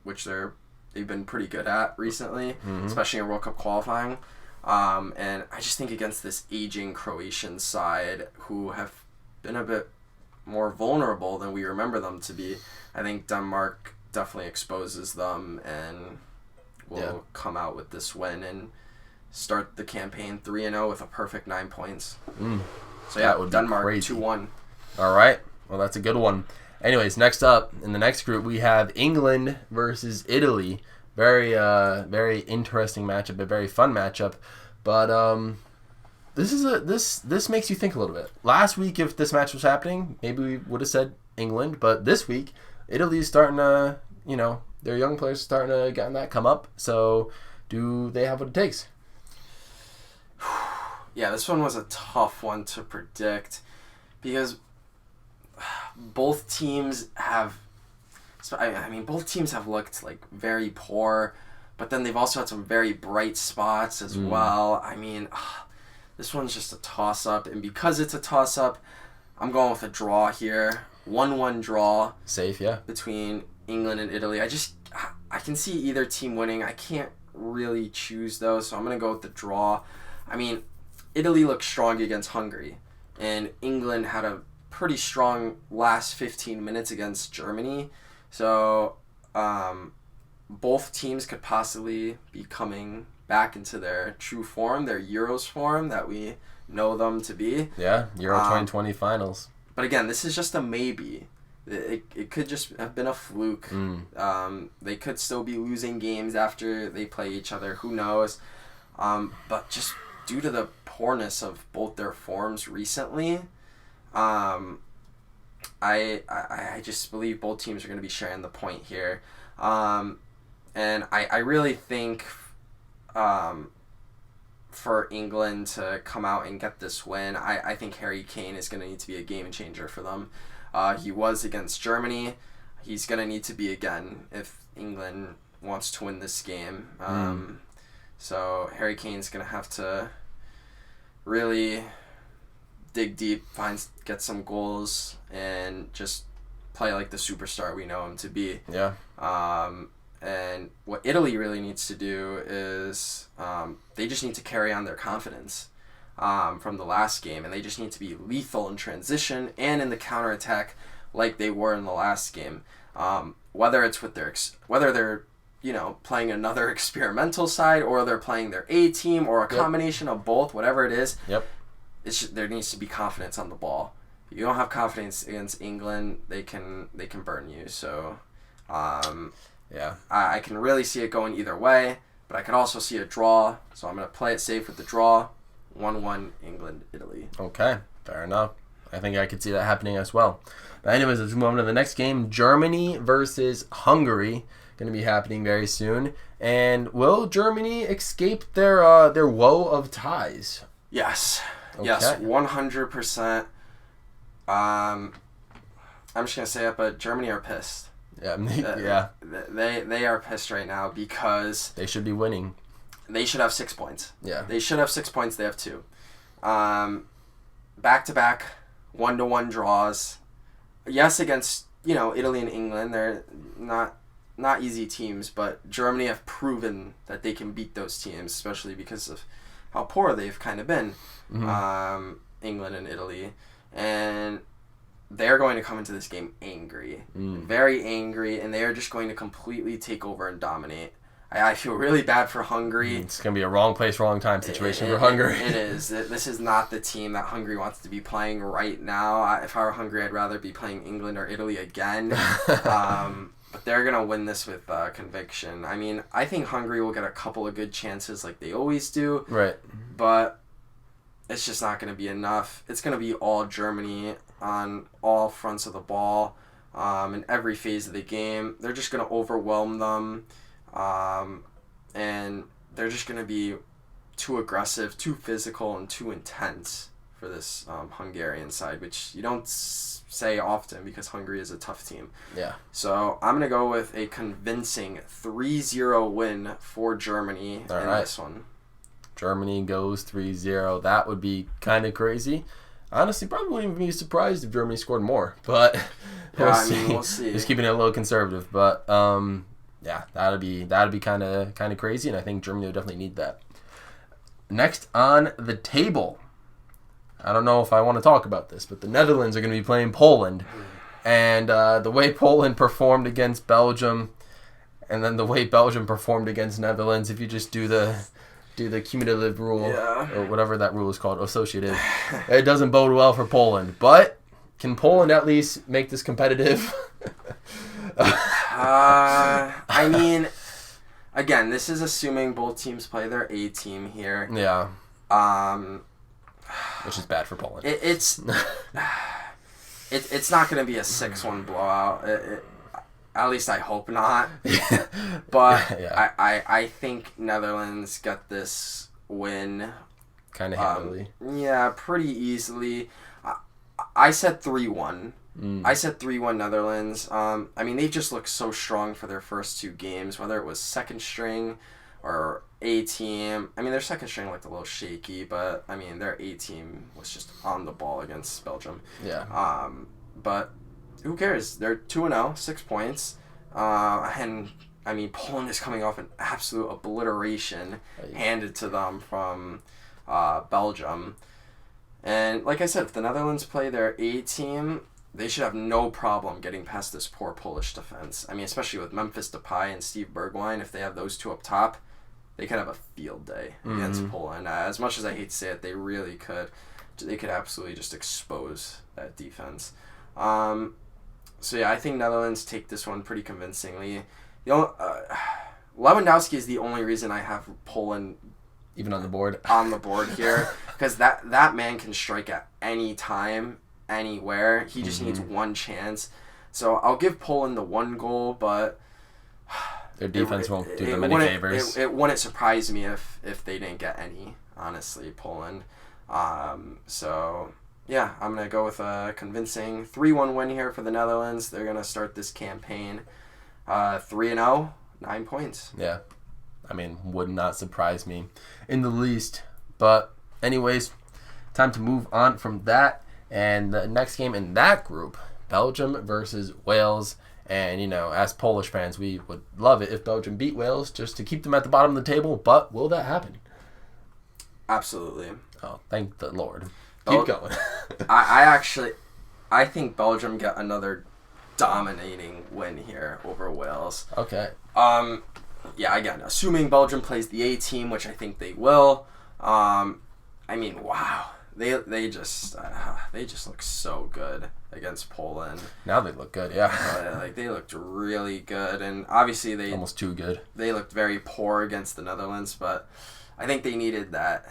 which they've been pretty good at recently, especially in World Cup qualifying. And I just think against this aging Croatian side who have been a bit more vulnerable than we remember them to be, I think Denmark definitely exposes them and will come out with this win and start the campaign 3-0 with a perfect 9 points. So yeah, Denmark 2-1. All right. Well, that's a good one. Anyways, next up in the next group we have England versus Italy. Very very interesting matchup, a very fun matchup. But this makes you think a little bit. Last week, if this match was happening, maybe we would have said England. But this week, Italy's starting to, their young players starting to get that come up. So, do they have what it takes? Yeah, this one was a tough one to predict because both teams have. Both teams have looked like very poor, but then they've also had some very bright spots as well. This one's just a toss-up, and because it's a toss-up, I'm going with a draw here. 1-1 draw. Safe, yeah. Between England and Italy. I can see either team winning. I can't really choose, though, so I'm going to go with the draw. Italy looked strong against Hungary, and England had a pretty strong last 15 minutes against Germany. So both teams could possibly be coming back into their true form, their Euros form that we know them to be. Yeah, Euro 2020 finals. But again, this is just a maybe. It could just have been a fluke. They could still be losing games after they play each other. Who knows? But just due to the poorness of both their forms recently, I just believe both teams are going to be sharing the point here. And I really think for England to come out and get this win, I think Harry Kane is going to need to be a game changer for them. He was against Germany. He's going to need to be again if England wants to win this game. So Harry Kane's going to have to really dig deep, get some goals, and just play like the superstar we know him to be. Yeah. And what Italy really needs to do is they just need to carry on their confidence from the last game, and they just need to be lethal in transition and in the counterattack like they were in the last game. Whether it's with whether they're playing another experimental side or they're playing their A team or a combination of both, whatever it is. Yep. There needs to be confidence on the ball. If you don't have confidence against England, they can burn you. So, I can really see it going either way, but I can also see a draw. So I'm gonna play it safe with the draw, 1-1 England, Italy. Okay, fair enough. I think I could see that happening as well. But anyways, let's move on to the next game: Germany versus Hungary. Going to be happening very soon. And will Germany escape their woe of ties? Yes. Okay. Yes, 100%. I'm just gonna say it, but Germany are pissed. Yeah, They are pissed right now because they should be winning. They should have 6 points. Yeah. They should have 6 points. They have 2. Back-to-back 1-1 draws. Yes, against Italy and England, they're not easy teams, but Germany have proven that they can beat those teams, especially because of how poor they've kind of been. England and Italy, and they're going to come into this game angry, very angry, and they are just going to completely take over and dominate. I feel really bad for Hungary. It's going to be a wrong place, wrong time situation for Hungary. It is. This is not the team that Hungary wants to be playing right now. If I were Hungary, I'd rather be playing England or Italy again. But they're going to win this with conviction. I think Hungary will get a couple of good chances like they always do. Right. But it's just not going to be enough. It's going to be all Germany on all fronts of the ball in every phase of the game. They're just going to overwhelm them. And they're just going to be too aggressive, too physical, and too intense for this Hungarian side, which you don't say often because Hungary is a tough team. Yeah. So I'm going to go with a convincing 3-0 win for Germany in this one. Germany goes 3-0. That would be kind of crazy. Honestly, probably wouldn't be surprised if Germany scored more, but we'll see. Just keeping it a little conservative, but yeah, that'd be kind of crazy, and I think Germany would definitely need that. Next on the table, I don't know if I want to talk about this, but the Netherlands are going to be playing Poland. And the way Poland performed against Belgium, and then the way Belgium performed against Netherlands, if you just do the cumulative rule, or whatever that rule is called, associative, it doesn't bode well for Poland. But can Poland at least make this competitive? I mean, again, this is assuming both teams play their A team here. Yeah. Which is bad for Poland. It's not going to be a 6-1 blowout. At least I hope not. But yeah. I think Netherlands get this win. Kind of handily. Yeah, pretty easily. I said 3-1. I said 3-1 Netherlands. I mean, they just looked so strong for their first 2 games, whether it was second string or A team. I mean, their second string looked a little shaky, but I mean, their A team was just on the ball against Belgium. Yeah. But who cares? They're 2-0, 6 points. And I mean, Poland is coming off an absolute obliteration handed to them from Belgium. And like I said, if the Netherlands play their A team, they should have no problem getting past this poor Polish defense. I mean, especially with Memphis Depay and Steve Bergwijn, if they have those 2 up top, they could have a field day against Poland. As much as I hate to say it, they really could. They could absolutely just expose that defense. So yeah, I think Netherlands take this one pretty convincingly. Lewandowski is the only reason I have Poland even on the board here, because that man can strike at any time, anywhere. He just needs one chance. So I'll give Poland the 1 goal, but their defense won't do them any favors. It wouldn't surprise me if they didn't get any, honestly, Poland. So yeah, I'm going to go with a convincing 3-1 win here for the Netherlands. They're going to start this campaign 3-0, 9 points. Yeah. I mean, would not surprise me in the least. But anyways, time to move on from that. And the next game in that group, Belgium versus Wales. And, you know, as Polish fans, we would love it if Belgium beat Wales just to keep them at the bottom of the table. But will that happen? Absolutely. Oh, thank the Lord. Keep going. I think Belgium get another dominating win here over Wales. Okay. Yeah, again, assuming Belgium plays the A team, which I think they will. I mean, wow, they just look so good against Poland. Now they look good, yeah. Like they looked really good, and obviously they almost too good. They looked very poor against the Netherlands, but I think they needed that.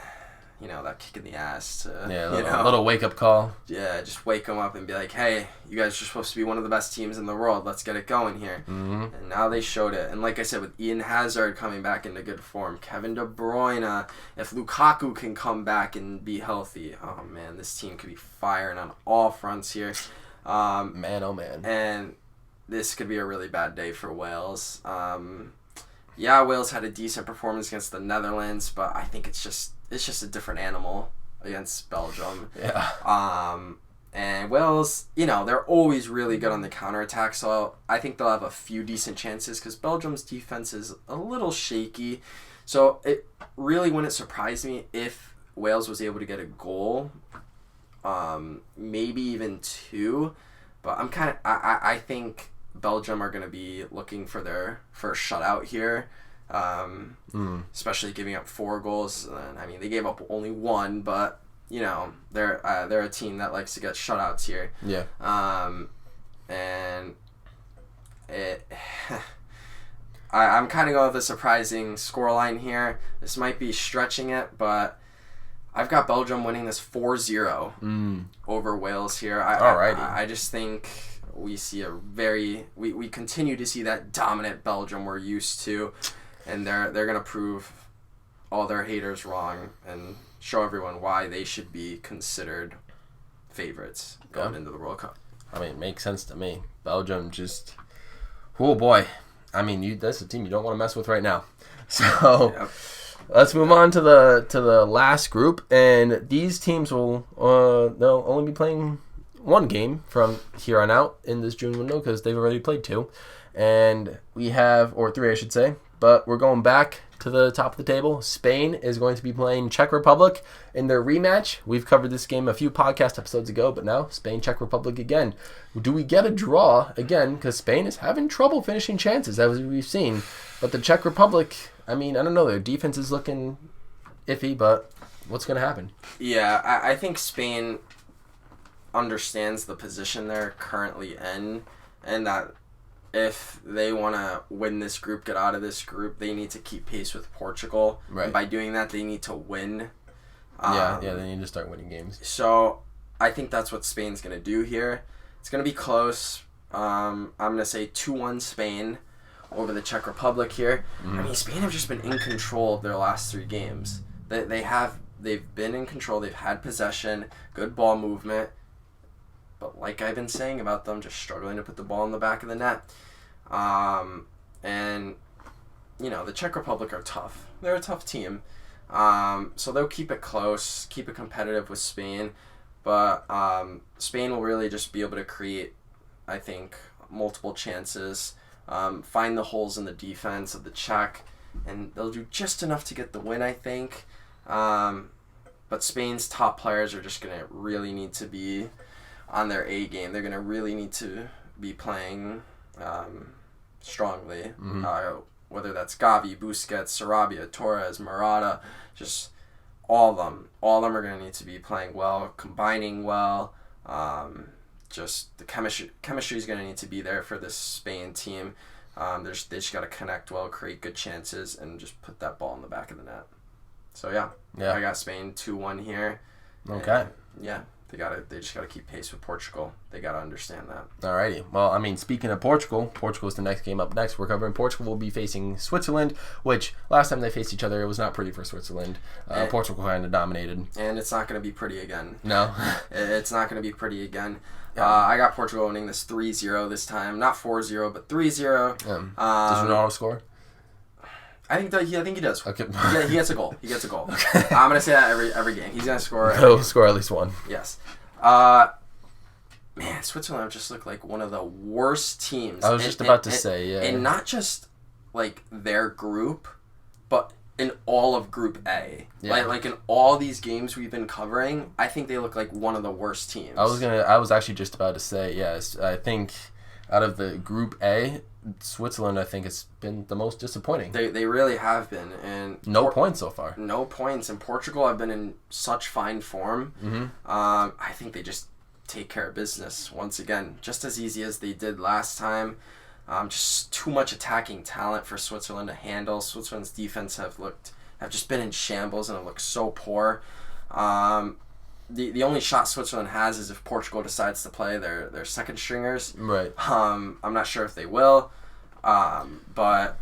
That kick in the ass to, a little wake-up call. Yeah, just wake them up and be like, hey, you guys are supposed to be one of the best teams in the world. Let's get it going here. Mm-hmm. And now they showed it. And like I said, with Eden Hazard coming back into good form, Kevin De Bruyne, if Lukaku can come back and be healthy, oh, man, this team could be firing on all fronts here. Man, oh, man. And this could be a really bad day for Wales. Yeah, Wales had a decent performance against the Netherlands, but I think it's just a different animal against Belgium. Yeah. And Wales, they're always really good on the counterattack, so I think they'll have a few decent chances because Belgium's defense is a little shaky. So it really wouldn't surprise me if Wales was able to get a goal, maybe even 2. But I think Belgium are going to be looking for their first shutout here, especially giving up 4 goals. And, I mean, they gave up only 1, but they're a team that likes to get shutouts here. Yeah. And I'm kind of going with a surprising scoreline here. This might be stretching it, but I've got Belgium winning this 4-0 over Wales here. I just think we see we continue to see that dominant Belgium we're used to, and they're going to prove all their haters wrong and show everyone why they should be considered favorites going into the World Cup. I mean, it makes sense to me. Belgium just, oh boy. I mean, that's a team you don't want to mess with right now. So let's move on to the last group, and these teams will they'll only be playing 1 game from here on out in this June window because they've already played 2, and we have, or 3 I should say. But we're going back to the top of the table. Spain is going to be playing Czech Republic in their rematch. We've covered this game a few podcast episodes ago, but now Spain, Czech Republic again. Do we get a draw again? Because Spain is having trouble finishing chances, as we've seen. But the Czech Republic, I mean, I don't know. Their defense is looking iffy, but what's going to happen? Yeah, I think Spain understands the position they're currently in, and that if they want to win this group, get out of this group, they need to keep pace with Portugal. Right. And by doing that, they need to win. They need to start winning games. So I think that's what Spain's going to do here. It's going to be close. I'm going to say 2-1 Spain over the Czech Republic here. I mean, Spain have just been in control of their last 3 games. They've been in control. They've had possession, good ball movement. But like I've been saying about them, just struggling to put the ball in the back of the net. And, you know, the Czech Republic are tough. They're a tough team. So they'll keep it close, keep it competitive with Spain. But Spain will really just be able to create, I think, multiple chances, find the holes in the defense of the Czech, and they'll do just enough to get the win, I think. But Spain's top players are just going to really need to be on their A game. They're going to really need to be playing strongly, whether that's Gavi, Busquets, Sarabia, Torres, Morata, just all of them. All of them are going to need to be playing well, combining well. Just the chemistry is going to need to be there for this Spain team. They just got to connect well, create good chances, and just put that ball in the back of the net. So yeah. I got Spain 2-1 here. Okay. And, yeah. They just gotta keep pace with Portugal. They gotta understand that. Alrighty. Well, I mean, speaking of Portugal is the next game up next. We're covering Portugal will be facing Switzerland, which last time they faced each other, it was not pretty for Switzerland. Portugal kind of dominated. And it's not gonna be pretty again. No. It's not gonna be pretty again. I got Portugal winning this 3-0 this time. Not 4-0, but 3-0. Does Ronaldo score? I think he does. Okay. Yeah, he gets a goal. Okay. I'm gonna say that every game. He's gonna score. He'll score at least one. Yes. Man, Switzerland just look like one of the worst teams. I was just about to say, yeah. And not just like their group, but in all of Group A. Yeah. Like in all these games we've been covering, I think they look like one of the worst teams. I was actually just about to say, yes. I think out of the Group A, Switzerland, I think, has been the most disappointing. They really have been, and no points so far. No points, and Portugal have been in such fine form. I think they just take care of business once again, just as easy as they did last time. Just too much attacking talent for Switzerland to handle. Switzerland's defense have just been in shambles and have looked so poor. The only shot Switzerland has is if Portugal decides to play their second stringers. Right. I'm not sure if they will, but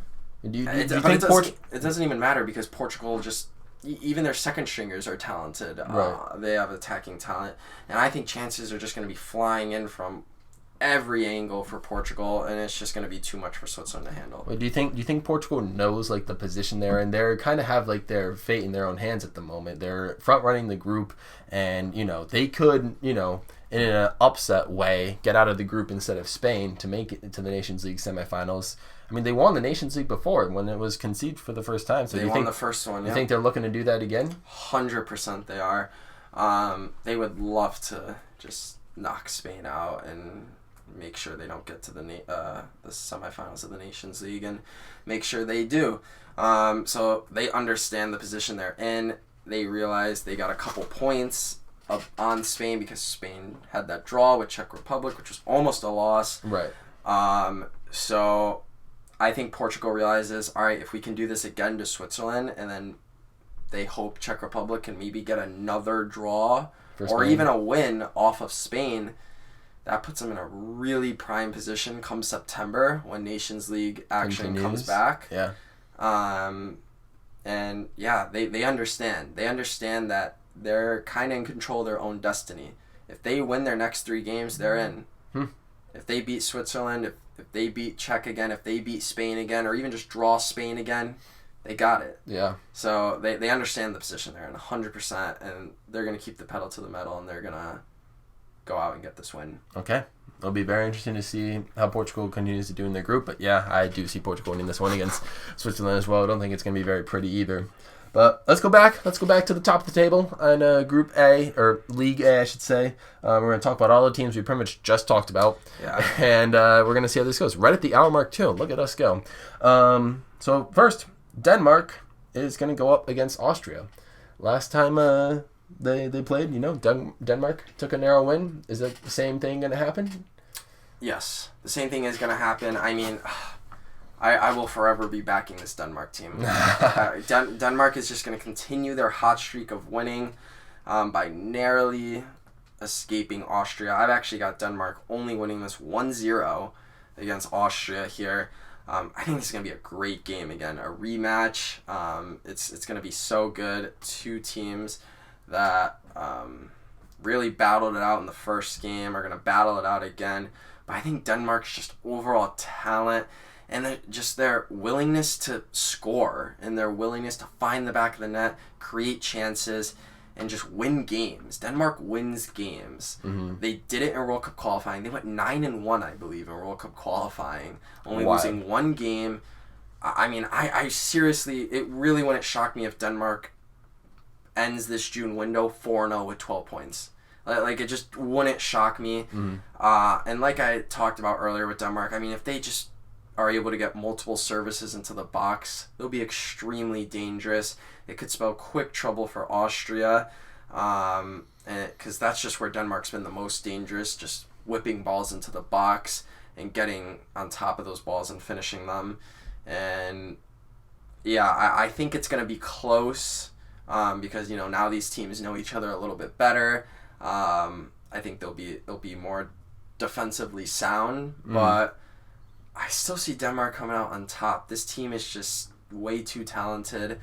it doesn't even matter because Portugal just even their second stringers are talented. Right. They have attacking talent, and I think chances are just going to be flying in from every angle for Portugal, and it's just going to be too much for Switzerland to handle. Wait, do you think Portugal knows like the position they're in? They're kind of have like their fate in their own hands at the moment. They're front running the group, and they could in an upset way get out of the group instead of Spain to make it to the Nations League semifinals. I mean, they won the Nations League before when it was conceived for the first time. So they won the first one. You think they're looking to do that again? 100% they are. They would love to just knock Spain out and make sure they don't get to the semifinals of the Nations League, and make sure they do. So they understand the position they're in. They realize they got a couple points up on Spain because Spain had that draw with Czech Republic, which was almost a loss. Right. So I think Portugal realizes, all right, if we can do this again to Switzerland, and then they hope Czech Republic can maybe get another draw or even a win off of Spain, that puts them in a really prime position come September when Nations League action comes back. Yeah. And yeah, they understand. They understand that they're kind of in control of their own destiny. If they win their next 3 games, they're in. If they beat Switzerland, if they beat Czech again, if they beat Spain again, or even just draw Spain again, they got it. Yeah. So they understand the position they're in 100%, and they're going to keep the pedal to the metal, and they're going to go out and get this win. Okay. It'll be very interesting to see how Portugal continues to do in their group. But yeah, I do see Portugal winning this one against Switzerland as well. I don't think it's going to be very pretty either. But let's go back. Let's go back to the top of the table on Group A, or League A, I should say. We're going to talk about all the teams we pretty much just talked about. Yeah. And we're going to see how this goes. Right at the hour mark, too. Look at us go. So first, Denmark is going to go up against Austria. Last time they played, Denmark took a narrow win. Is that the same thing going to happen? Yes. The same thing is going to happen. I mean, I will forever be backing this Denmark team. Denmark is just going to continue their hot streak of winning by narrowly escaping Austria. I've actually got Denmark only winning this 1-0 against Austria here. I think this is going to be a great game again, a rematch. It's going to be so good. Two teams that really battled it out in the first game are going to battle it out again. But I think Denmark's just overall talent and just their willingness to score and their willingness to find the back of the net, create chances, and just win games. Denmark wins games. Mm-hmm. They did it in World Cup qualifying. They went 9-1, I believe, in World Cup qualifying, only losing one game. I mean, I seriously, it really wouldn't shock me if Denmark ends this June window 4-0 with 12 points. Like, it just wouldn't shock me. Mm-hmm. And like I talked about earlier with Denmark, I mean, if they just are able to get multiple services into the box, they'll be extremely dangerous. It could spell quick trouble for Austria, because that's just where Denmark's been the most dangerous, just whipping balls into the box and getting on top of those balls and finishing them. And yeah, I think it's going to be close, because now these teams know each other a little bit better. I think they'll be more defensively sound, but I still see Denmark coming out on top. This team is just way too talented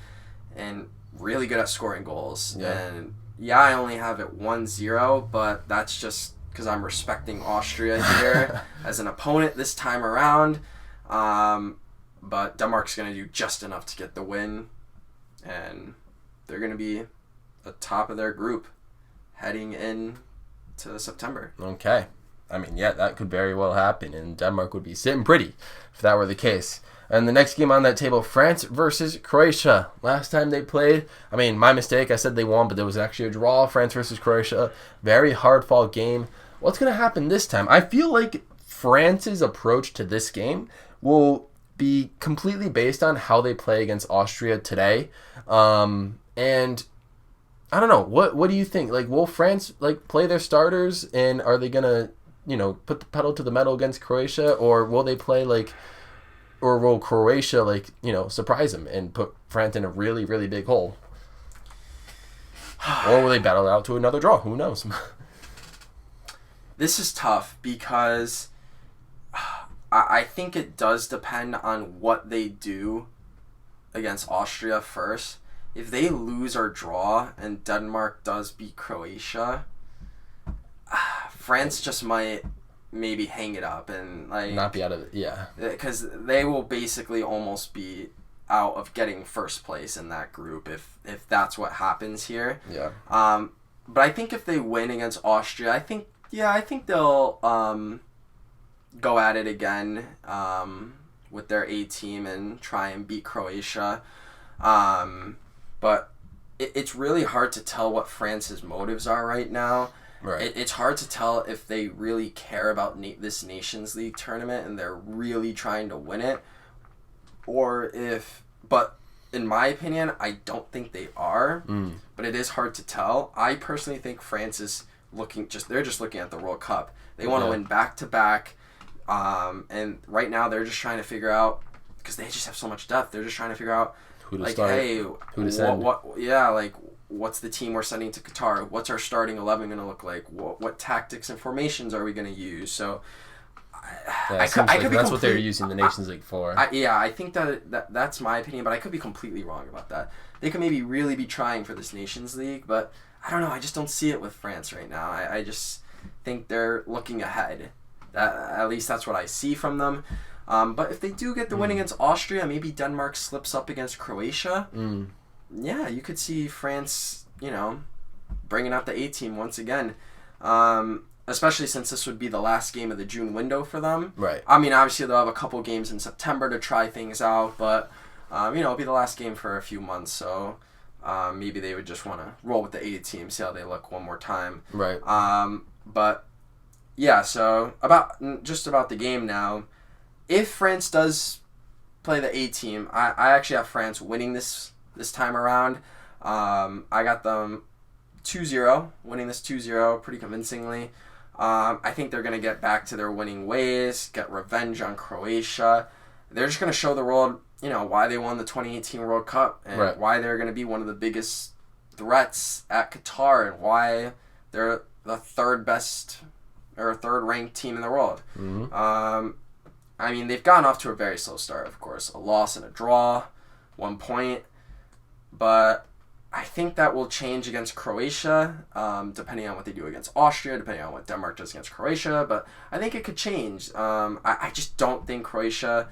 and really good at scoring goals. Yeah. And yeah, I only have it 1-0, but that's just because I'm respecting Austria here as an opponent this time around. But Denmark's going to do just enough to get the win, and they're going to be atop of their group heading in to September. Okay. I mean, yeah, that could very well happen, and Denmark would be sitting pretty if that were the case. And the next game on that table, France versus Croatia. Last time they played, I mean, my mistake, I said they won, but there was actually a draw, France versus Croatia. Very hard-fought game. What's going to happen this time? I feel like France's approach to this game will be completely based on how they play against Austria today. And I don't know, what do you think? Like, will France play their starters, and are they going to put the pedal to the metal against Croatia, or will they play or will Croatia surprise them and put France in a really, really big hole? Or will they battle it out to another draw? Who knows? This is tough because I think it does depend on what they do against Austria first. If they lose or draw and Denmark does beat Croatia, France just might maybe hang it up and not be out of it, yeah. Because they will basically almost be out of getting first place in that group if that's what happens here. Yeah. But I think if they win against Austria, I think they'll go at it again with their A team and try and beat Croatia. But it's really hard to tell what France's motives are right now. Right. It's hard to tell if they really care about this Nations League tournament and they're really trying to win it, but in my opinion, I don't think they are. But it is hard to tell. I personally think France is they're just looking at the World Cup. They want to win back to back, and right now they're just trying to figure out, because they just have so much depth. They're just trying to figure out who to start, hey, who to send. What's the team we're sending to Qatar? What's our starting 11 going to look like? What tactics and formations are we going to use? So, I could that's what they're using the Nations League for. I think that's my opinion, but I could be completely wrong about that. They could maybe really be trying for this Nations League, but I don't know. I just don't see it with France right now. I just think they're looking ahead. At least that's what I see from them. But if they do get the win against Austria, maybe Denmark slips up against Croatia. Yeah, you could see France, bringing out the A team once again. especially since this would be the last game of the June window for them. Right. I mean, obviously they'll have a couple games in September to try things out, but it'll be the last game for a few months, so maybe they would just want to roll with the A team, see how they look one more time. Right. But yeah, so about the game now. If France does play the A team, I actually have France winning this time around. I got them 2-0, winning this 2-0 pretty convincingly. I think they're going to get back to their winning ways, get revenge on Croatia. They're just going to show the world, why they won the 2018 World Cup and why they're going to be one of the biggest threats at Qatar and why they're the third ranked team in the world. Mm-hmm. I mean, they've gotten off to a very slow start, of course. A loss and a draw, 1 point. But I think that will change against Croatia, depending on what they do against Austria, depending on what Denmark does against Croatia. But I think it could change. I just don't think Croatia,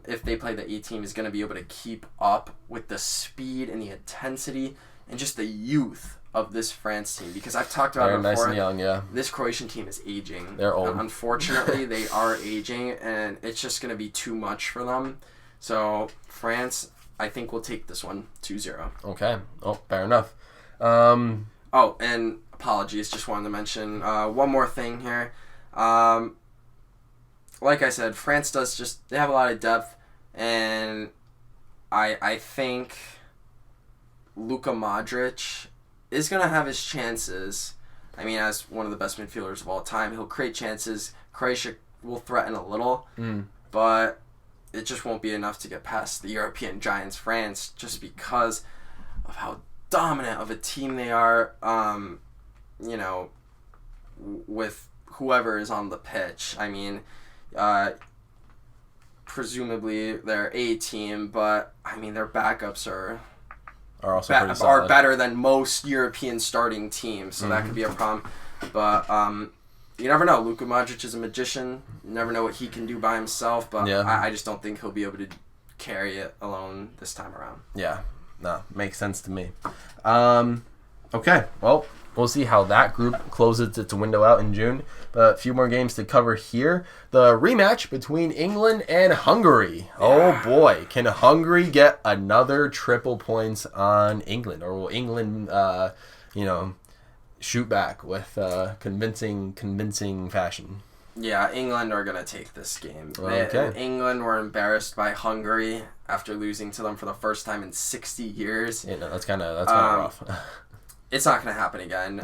if they play the A team, is going to be able to keep up with the speed and the intensity and just the youth of this France team, because I've talked about it before. Nice and young, yeah. This Croatian team is aging. They're old. Unfortunately, they are aging, and it's just going to be too much for them. So France, I think, will take this one 2-0. Okay. Oh, fair enough. Oh, and apologies, just wanted to mention one more thing here. Like I said, France they have a lot of depth, and I think Luka Modric is going to have his chances. I mean, as one of the best midfielders of all time, he'll create chances. Croatia will threaten a little, but it just won't be enough to get past the European giants, France, just because of how dominant of a team they are, with whoever is on the pitch. I mean, presumably they're A team, but, I mean, their backups are also pretty solid. Are better than most European starting teams, so that could be a problem. But you never know. Luka Modric is a magician. You never know what he can do by himself, but I just don't think he'll be able to carry it alone this time around. Yeah, no, makes sense to me. Okay, well, we'll see how that group closes its window out in June. But a few more games to cover here. The rematch between England and Hungary. Yeah. Oh boy, can Hungary get another triple points on England? Or will England, shoot back with convincing fashion? Yeah, England are going to take this game. Okay. England were embarrassed by Hungary after losing to them for the first time in 60 years. Yeah, no, that's kind of rough. It's not going to happen again.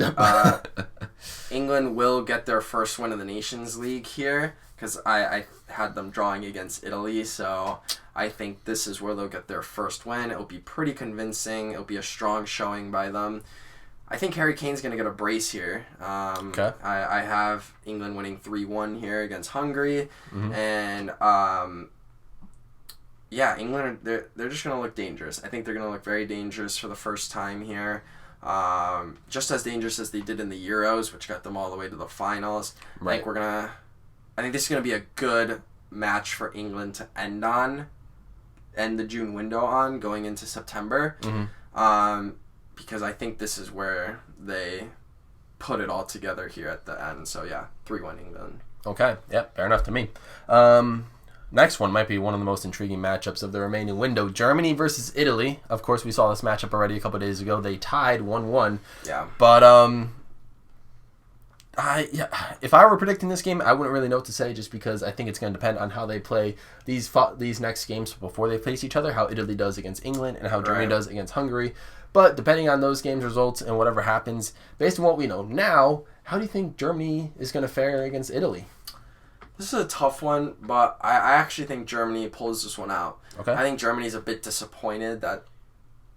England will get their first win of the Nations League here, because I had them drawing against Italy, so I think this is where they'll get their first win. It'll be pretty convincing. It'll be a strong showing by them. I think Harry Kane's going to get a brace here. Okay. I have England winning 3-1 here against Hungary, and England, they're just going to look dangerous. I think they're going to look very dangerous for the first time here. Just as dangerous as they did in the Euros, which got them all the way to the finals. Right. I think this is going to be a good match for England to end the June window on, going into September. Because I think this is where they put it all together here at the end. So yeah, 3-1 England. Okay, yep, fair enough to me. Next one might be one of the most intriguing matchups of the remaining window. Germany versus Italy. Of course, we saw this matchup already a couple days ago. They tied 1-1. Yeah. But if I were predicting this game, I wouldn't really know what to say, just because I think it's going to depend on how they play these next games before they face each other, how Italy does against England and how Germany does against Hungary. But depending on those games' results and whatever happens, based on what we know now, how do you think Germany is going to fare against Italy? This is a tough one, but I actually think Germany pulls this one out. Okay. I think Germany's a bit disappointed that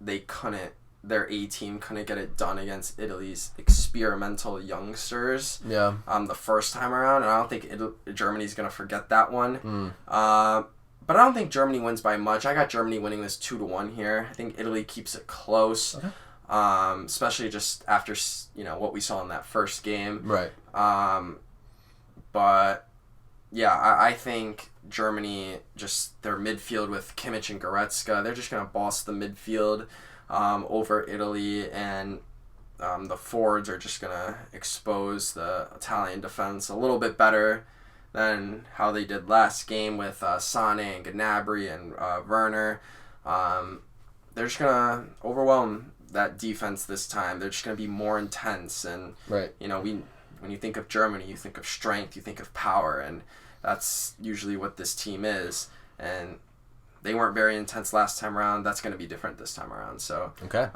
their A team couldn't get it done against Italy's experimental youngsters. Yeah. The first time around, and I don't think Germany's gonna forget that one. But I don't think Germany wins by much. I got Germany winning this 2-1 here. I think Italy keeps it close. Okay. Especially just after what we saw in that first game. Right. But yeah, I think Germany, just their midfield with Kimmich and Goretzka, they're just gonna boss the midfield over Italy, and The forwards are just going to expose the Italian defense a little bit better than how they did last game with Sane and Gnabry and Werner. They're just going to overwhelm that defense this time. They're just going to be more intense. And, right. When you think of Germany, you think of strength, you think of power, and that's usually what this team is. And they weren't very intense last time around. That's going to be different this time around. So, okay.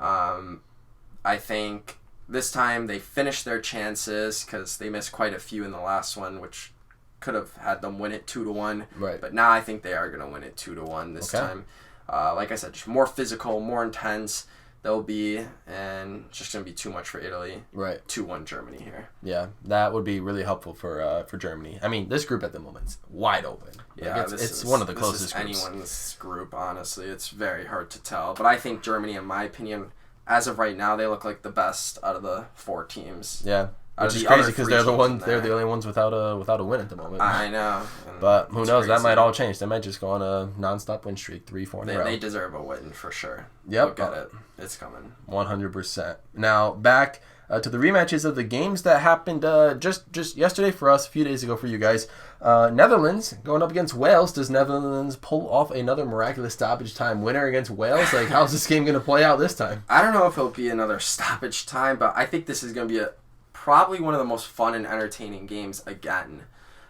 I think this time they finished their chances because they missed quite a few in the last one, which could have had them win it 2-1. Right. But now I think they are going to win it 2-1 this time. Like I said, just more physical, more intense. They'll be, and it's just going to be too much for Italy. Right. 2-1 Germany here. Yeah, that would be really helpful for Germany. I mean, this group at the moment's wide open. Yeah, it's one of the closest groups. Anyone's group, honestly. It's very hard to tell. But I think Germany, in my opinion, as of right now, they look like the best out of the 4 teams. Yeah. Which is crazy because they're the only ones without a win at the moment. I know. But who knows? Crazy. That might all change. They might just go on a non-stop win streak, 3-4 in a row. They deserve a win for sure. Yep. Look at it. It's coming. 100%. Now, back to the rematches of the games that happened just yesterday for us, a few days ago for you guys. Netherlands going up against Wales. Does Netherlands pull off another miraculous stoppage time winner against Wales? Like, how's this game going to play out this time? I don't know if it'll be another stoppage time, but I think this is going to be probably one of the most fun and entertaining games again.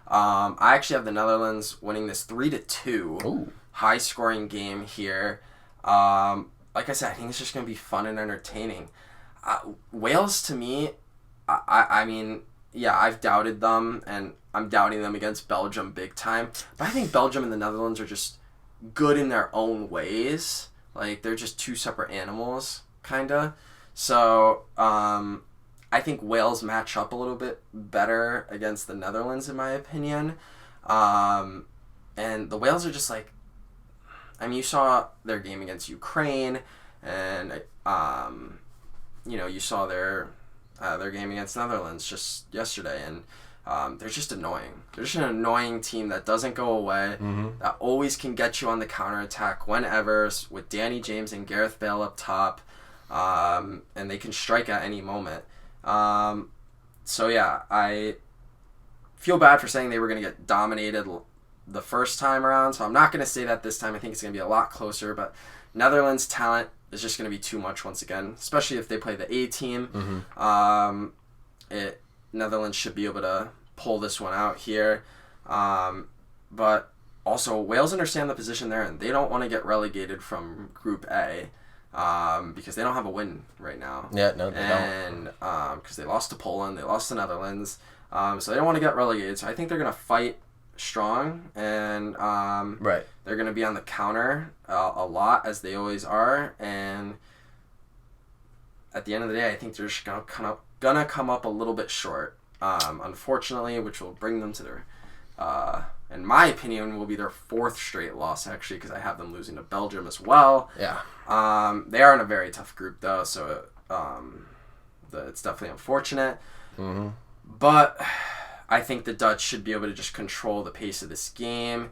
I actually have the Netherlands winning this 3-2. Ooh. High-scoring game here. Like I said, I think it's just going to be fun and entertaining. Wales, to me, I mean, yeah, I've doubted them, and I'm doubting them against Belgium big time. But I think Belgium and the Netherlands are just good in their own ways. Like, they're just two separate animals, kind of. So, I think Wales match up a little bit better against the Netherlands, in my opinion. And the Wales are just like, I mean, you saw their game against Ukraine, and you saw their game against Netherlands just yesterday, and they're just annoying. They're just an annoying team that doesn't go away, that always can get you on the counterattack whenever, with Danny James and Gareth Bale up top, and they can strike at any moment. So yeah, I feel bad for saying they were going to get dominated the first time around, so I'm not going to say that this time. I think it's going to be a lot closer, but Netherlands' talent is just going to be too much once again, especially if they play the A team. Netherlands should be able to pull this one out here. But also, Wales understand the position they're in. They don't want to get relegated from Group A. Because they don't have a win right now. Yeah, no, they don't. And because they lost to Poland, they lost to Netherlands, so they don't want to get relegated. So I think they're going to fight strong, and right. They're going to be on the counter a lot, as they always are. And at the end of the day, I think they're just going to come up a little bit short, unfortunately, which will bring them to their, in my opinion, will be their 4th straight loss, actually, because I have them losing to Belgium as well. Yeah. They are in a very tough group, though, so it's definitely unfortunate. But I think the Dutch should be able to just control the pace of this game,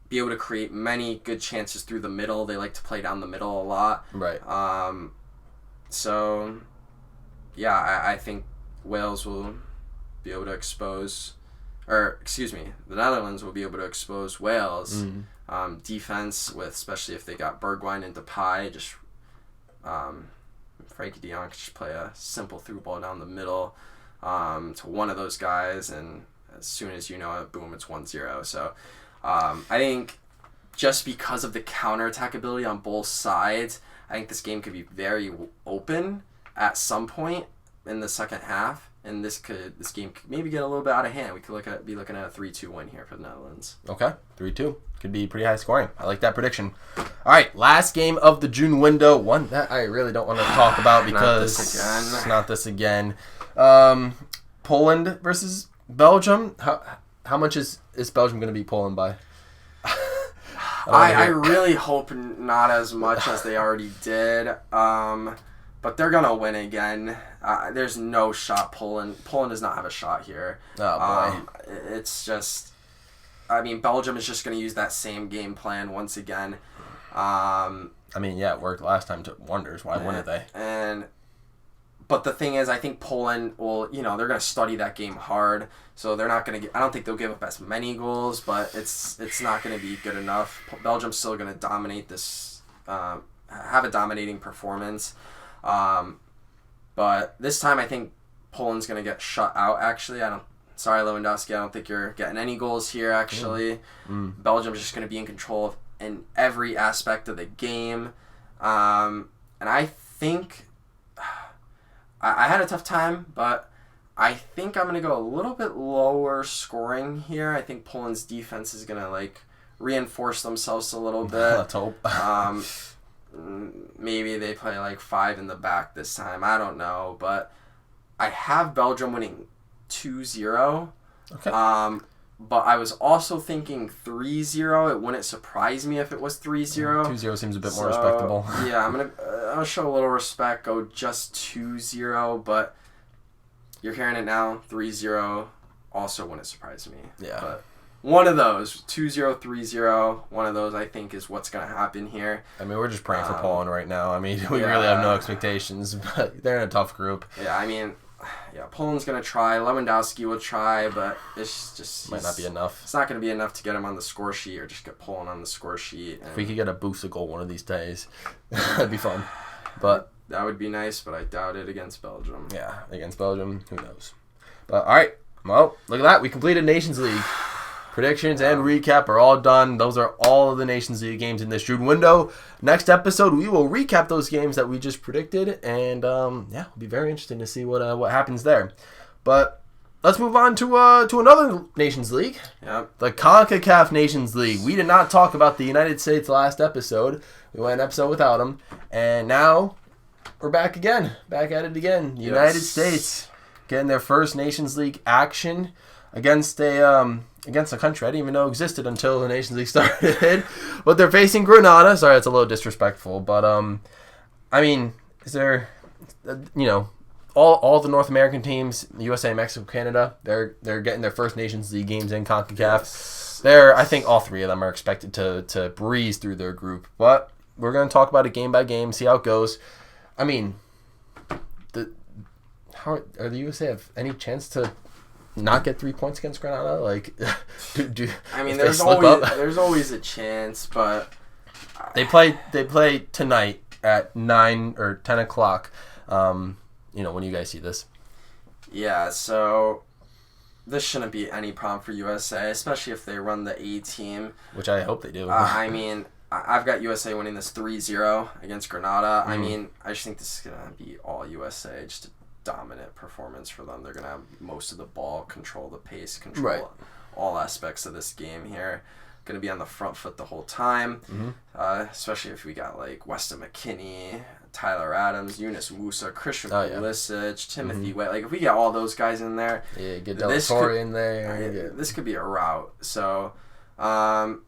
be able to create many good chances through the middle. They like to play down the middle a lot. Right. So, yeah, I think Wales will be able to expose... the Netherlands will be able to expose Wales. Defense, especially if they got Bergwijn and Depay, just Frankie de Jong could just play a simple through ball down the middle to one of those guys, and as soon as you know it, boom, it's 1-0. So I think just because of the counterattack ability on both sides, I think this game could be very open at some point in the second half. And this game could maybe get a little bit out of hand. We could be looking at a 3-2 win here for the Netherlands. Okay, 3-2. Could be pretty high scoring. I like that prediction. All right, last game of the June window. One that I really don't want to talk about because not this again. Poland versus Belgium. How much is Belgium going to beat Poland by? I really hope not as much as they already did. But they're going to win again. There's no shot. Poland does not have a shot here. Oh, boy. It's just... I mean, Belgium is just going to use that same game plan once again. I mean, yeah, it worked last time. Took wonders. Why wouldn't they? And But the thing is, I think Poland will, they're going to study that game hard. So they're not going to I don't think they'll give up as many goals, but it's not going to be good enough. Belgium's still going to dominate this, have a dominating performance. But this time I think Poland's going to get shut out, actually. Sorry, Lewandowski, I don't think you're getting any goals here, actually. Belgium's just going to be in control in every aspect of the game. And I think I had a tough time, but I think I'm going to go a little bit lower scoring here. I think Poland's defense is going to reinforce themselves a little bit. Let's hope. Maybe they play 5 in the back this time. I don't know, but I have Belgium winning 2-0. Okay. But I was also thinking 3-0. It wouldn't surprise me if it was 3-0. 2-0 seems a bit more respectable. Yeah, I'm gonna show a little respect. Go just 2-0, but you're hearing it now. 3-0 also wouldn't surprise me. Yeah. But one of those, 2-0, 3-0, one of those I think is what's gonna happen here. I mean, we're just praying for Poland right now. I mean, we really have no expectations, but they're in a tough group. Yeah, I mean, Poland's going to try. Lewandowski will try, but it's just... Might not be enough. It's not going to be enough to get him on the score sheet or just get Poland on the score sheet. If we could get a booster goal one of these days, that'd be fun. But that would be nice, but I doubt it against Belgium. Yeah, against Belgium, who knows. But, all right. Well, look at that. We completed Nations League. Predictions and recap are all done. Those are all of the Nations League games in this June window. Next episode, we will recap those games that we just predicted, and it'll be very interesting to see what happens there. But let's move on to another Nations League. Yep. The CONCACAF Nations League. We did not talk about the United States last episode. We went an episode without them, and now we're back again. Back at it again. United States getting their first Nations League action against a country I didn't even know existed until the Nations League started. But they're facing Grenada. Sorry, that's a little disrespectful. But, I mean, is there, all the North American teams, USA, Mexico, Canada, they're getting their first Nations League games in CONCACAF. Yes. I think all three of them are expected to breeze through their group. But we're going to talk about it game by game, see how it goes. I mean, are the USA have any chance to not get 3 points against Grenada? There's always a chance, but they play tonight at 9 or 10 o'clock. When you guys see this. Yeah, so this shouldn't be any problem for USA, especially if they run the A team, which I hope they do. I mean, I've got USA winning this 3-0 against Grenada. I mean, I just think this is gonna be all USA, just dominant performance for them. They're going to have most of the ball, control the pace, control all aspects of this game here. Going to be on the front foot the whole time, especially if we got Weston McKennie, Tyler Adams, Yunus Musa, Christian Pulisic, Timothy White. If we get all those guys in there, get Del Torre in there. This could be a rout. So, the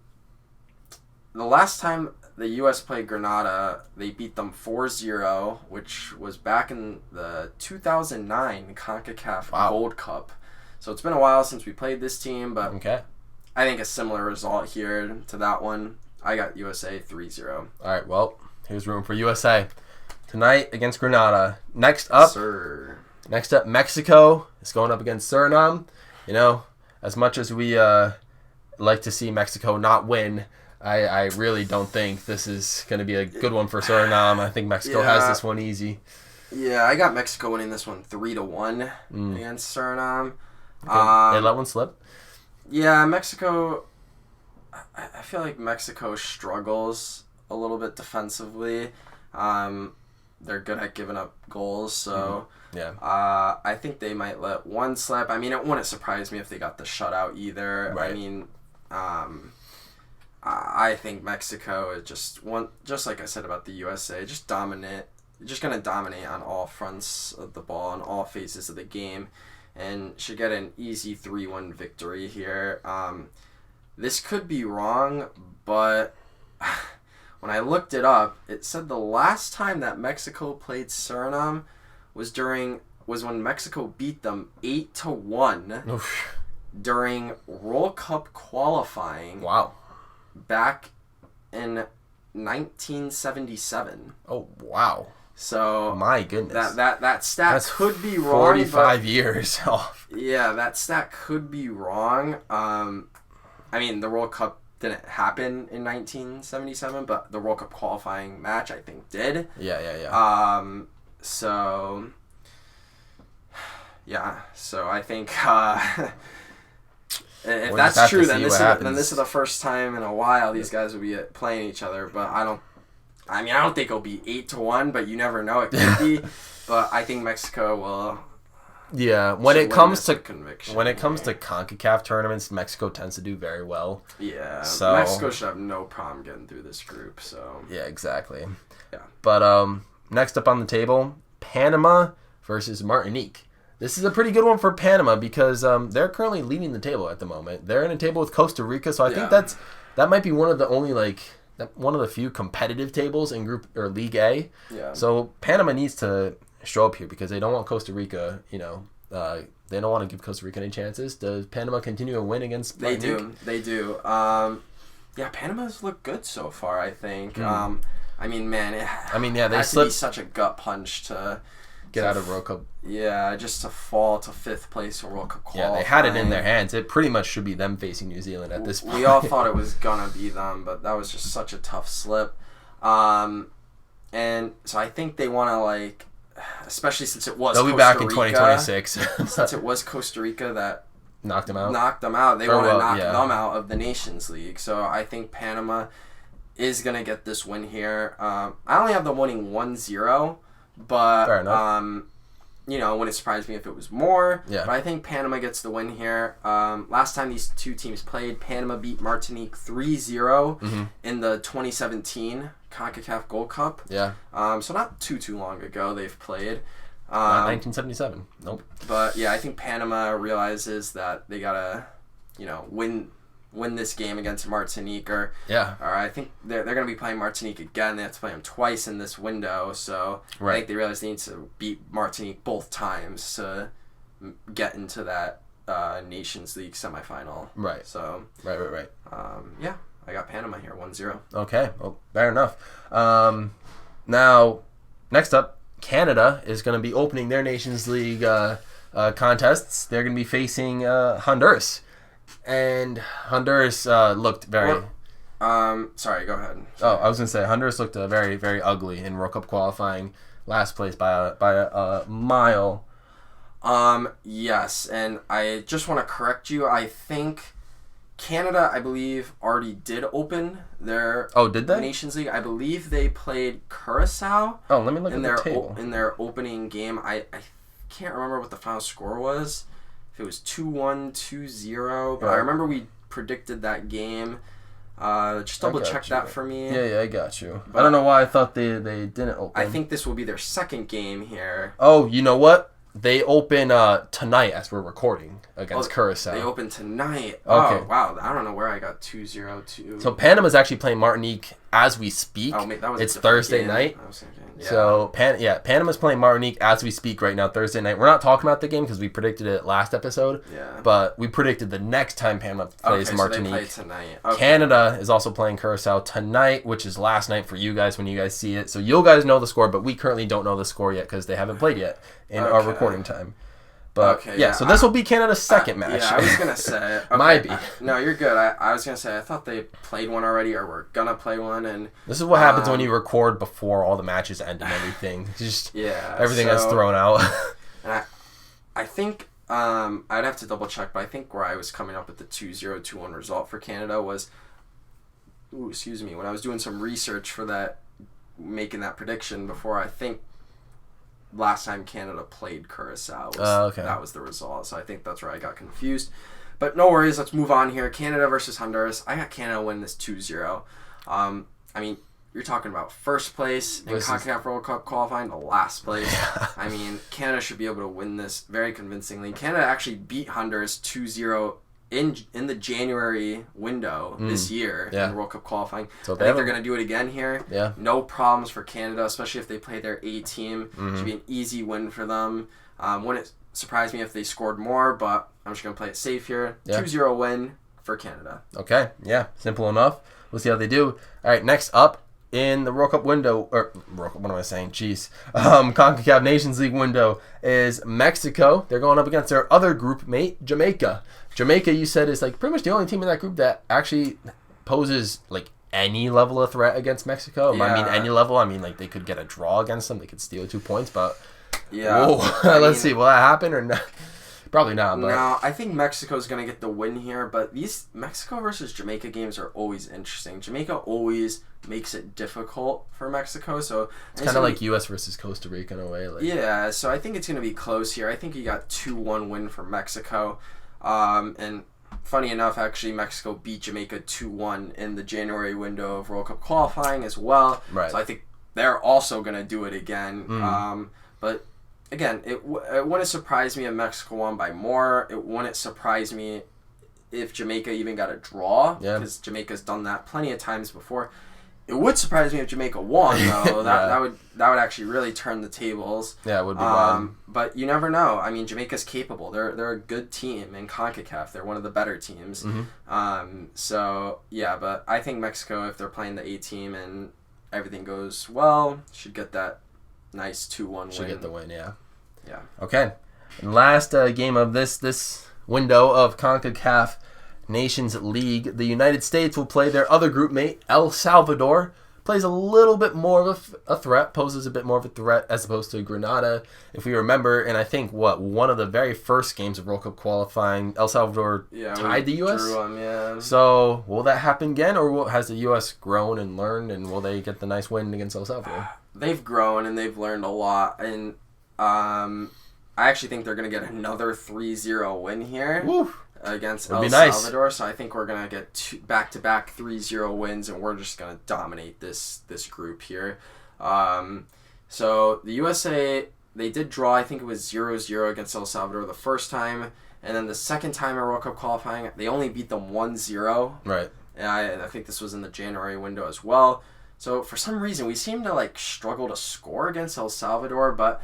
last time the U.S. played Grenada, they beat them 4-0, which was back in the 2009 CONCACAF Gold Cup. So it's been a while since we played this team, but I think a similar result here to that one. I got USA 3-0. All right, well, here's room for USA. Tonight against Grenada. Next up, Mexico is going up against Suriname. As much as we like to see Mexico not win, I really don't think this is going to be a good one for Suriname. I think Mexico has this one easy. Yeah, I got Mexico winning this one 3-1 against Suriname. They let one slip? Yeah, Mexico... I feel like Mexico struggles a little bit defensively. They're good at giving up goals, so... I think they might let one slip. I mean, it wouldn't surprise me if they got the shutout either. Right. I mean... I think Mexico is just like I said about the USA, just going to dominate on all fronts of the ball, on all phases of the game, and should get an easy 3-1 victory here. This could be wrong, but when I looked it up, it said the last time that Mexico played Suriname was when Mexico beat them 8-1 during World Cup qualifying. Wow. Back in 1977. Oh, wow. So my goodness, that stat could be wrong. 45 years off. Yeah, that stat could be wrong. I mean, the World Cup didn't happen in 1977, but the World Cup qualifying match I think did. Yeah. So I think if that's true, then this is the first time in a while these guys will be playing each other. But I don't think it'll be 8-1, but you never know. It could be. But I think Mexico will. Yeah, when it comes to CONCACAF tournaments, Mexico tends to do very well. Yeah, so Mexico should have no problem getting through this group. So yeah, exactly. Yeah. But next up on the table, Panama versus Martinique. This is a pretty good one for Panama because they're currently leading the table at the moment. They're in a table with Costa Rica, so I think that might be one of the only one of the few competitive tables in Group or League A. Yeah. So Panama needs to show up here because they don't want Costa Rica, they don't want to give Costa Rica any chances. Does Panama continue to win against Martinique? They do. Yeah, Panama's looked good so far, I think. I mean, man, they had to be such a gut punch to get out of World Cup. Yeah, just to fall to 5th place in World Cup qualifying. Yeah, they had it in their hands. It pretty much should be them facing New Zealand at this point. We all thought it was gonna be them, but that was just such a tough slip. And so I think they want to especially since it was they'll be back in 2026. Since it was Costa Rica that knocked them out. They want to knock them out of the Nations League. So I think Panama is going to get this win here. I only have them winning 1-0, but fair enough. Wouldn't surprise me if it was more. Yeah. But I think Panama gets the win here. Last time these two teams played, Panama beat Martinique 3-0 in the 2017 CONCACAF Gold Cup. Yeah. So not too long ago they've played. Not 1977. Nope. But yeah, I think Panama realizes that they gotta, win this game against Martinique, or I think they're gonna be playing Martinique again. They have to play them twice in this window, so I think they realize they need to beat Martinique both times to get into that Nations League semifinal. Right. So right. Yeah, I got Panama here 1-0. Okay, well, fair enough. Now, next up, Canada is going to be opening their Nations League contests. They're going to be facing Honduras. And Honduras looked very... Sorry, go ahead. Oh, I was going to say, Honduras looked very, very ugly in World Cup qualifying. Last place by a mile. Yes, and I just want to correct you. I think Canada, I believe, already did open their did they? Nations League. I believe they played Curacao. Oh, let me look at the table. In their opening game. I can't remember what the final score was. If it was 2-1, 2-0. But I remember we predicted that game. Just double check that for me. Yeah, I got you. But I don't know why I thought they didn't open. I think this will be their second game here. Oh, you know what? They open tonight as we're recording against Curacao. They open tonight. Okay. Oh, wow. I don't know where I got 2-0. So Panama's actually playing Martinique as we speak. Oh, that was it's Thursday game. night. I was thinking, yeah. So Panama's playing Martinique as we speak right now, Thursday night. We're not talking about the game because we predicted it last episode. Yeah. But we predicted the next time Panama plays Martinique. So they play tonight. Okay. Canada is also playing Curacao tonight, which is last night for you guys when you guys see it. So you guys know the score, but we currently don't know the score yet because they haven't played yet in our recording time. But so this will be Canada's second match. Yeah, I was going to say. Okay, Might be. No, you're good. I was going to say, I thought they played one already or were going to play one. And this is what happens when you record before all the matches end and everything. Just everything is thrown out. And I think I'd have to double check, but I think where I was coming up with the 2-0, 2-1 result for Canada was, when I was doing some research for that, making that prediction before, I think last time Canada played Curacao. That was the result. So I think that's where I got confused. But no worries. Let's move on here. Canada versus Honduras. I got Canada win this 2-0. I mean, you're talking about first place in CONCACAF World Cup qualifying to last place. Yeah. I mean, Canada should be able to win this very convincingly. Canada actually beat Honduras 2-0 in the January window this year in World Cup qualifying. So I think they're going to do it again here. Yeah. No problems for Canada, especially if they play their A team. Should be an easy win for them. Wouldn't surprise me if they scored more, but I'm just going to play it safe here. 2-0 win for Canada. Okay, yeah, simple enough. We'll see how they do. All right, next up, in the World Cup window, or what am I saying? Jeez. CONCACAF Nations League window is Mexico. They're going up against their other group mate, Jamaica. Jamaica, you said, is like pretty much the only team in that group that actually poses like any level of threat against Mexico. Yeah. I mean, any level. I mean, like they could get a draw against them. They could steal 2 points, but yeah. Let's see. Will that happen or not? Probably not. But no, I think Mexico's going to get the win here, but these Mexico versus Jamaica games are always interesting. Jamaica always makes it difficult for Mexico, so it's kind of like U.S. versus Costa Rica in a way. Like. Yeah, so I think it's going to be close here. I think you got 2-1 win for Mexico, and funny enough, actually, Mexico beat Jamaica 2-1 in the January window of World Cup qualifying as well. Right. So I think they're also going to do it again. But again, it wouldn't surprise me if Mexico won by more. It wouldn't surprise me if Jamaica even got a draw, because Jamaica's done that plenty of times before. It would surprise me if Jamaica won, though. That would actually really turn the tables. Yeah, it would be wild. But you never know. I mean, Jamaica's capable. They're a good team in CONCACAF. They're one of the better teams. So yeah, but I think Mexico, if they're playing the A team and everything goes well, should get that nice 2-1 win. Should get the win, yeah. Yeah. Okay. And last game of this window of CONCACAF Nations League, the United States will play their other group mate, El Salvador. Plays a little bit more of a threat, poses a bit more of a threat as opposed to Grenada. If we remember, and I think, one of the very first games of World Cup qualifying, El Salvador tied the U.S.? Drew them, yeah. So, will that happen again, or has the U.S. grown and learned, and will they get the nice win against El Salvador? They've grown, and they've learned a lot, and I actually think they're going to get another 3-0 win here. Woo. Against El Salvador, so I think we're going to get back-to-back 3-0 wins, and we're just going to dominate this group here. So the USA, they did draw, I think it was 0-0 against El Salvador the first time, and then the second time in World Cup qualifying, they only beat them 1-0. Right. And I think this was in the January window as well. So for some reason, we seem to struggle to score against El Salvador, but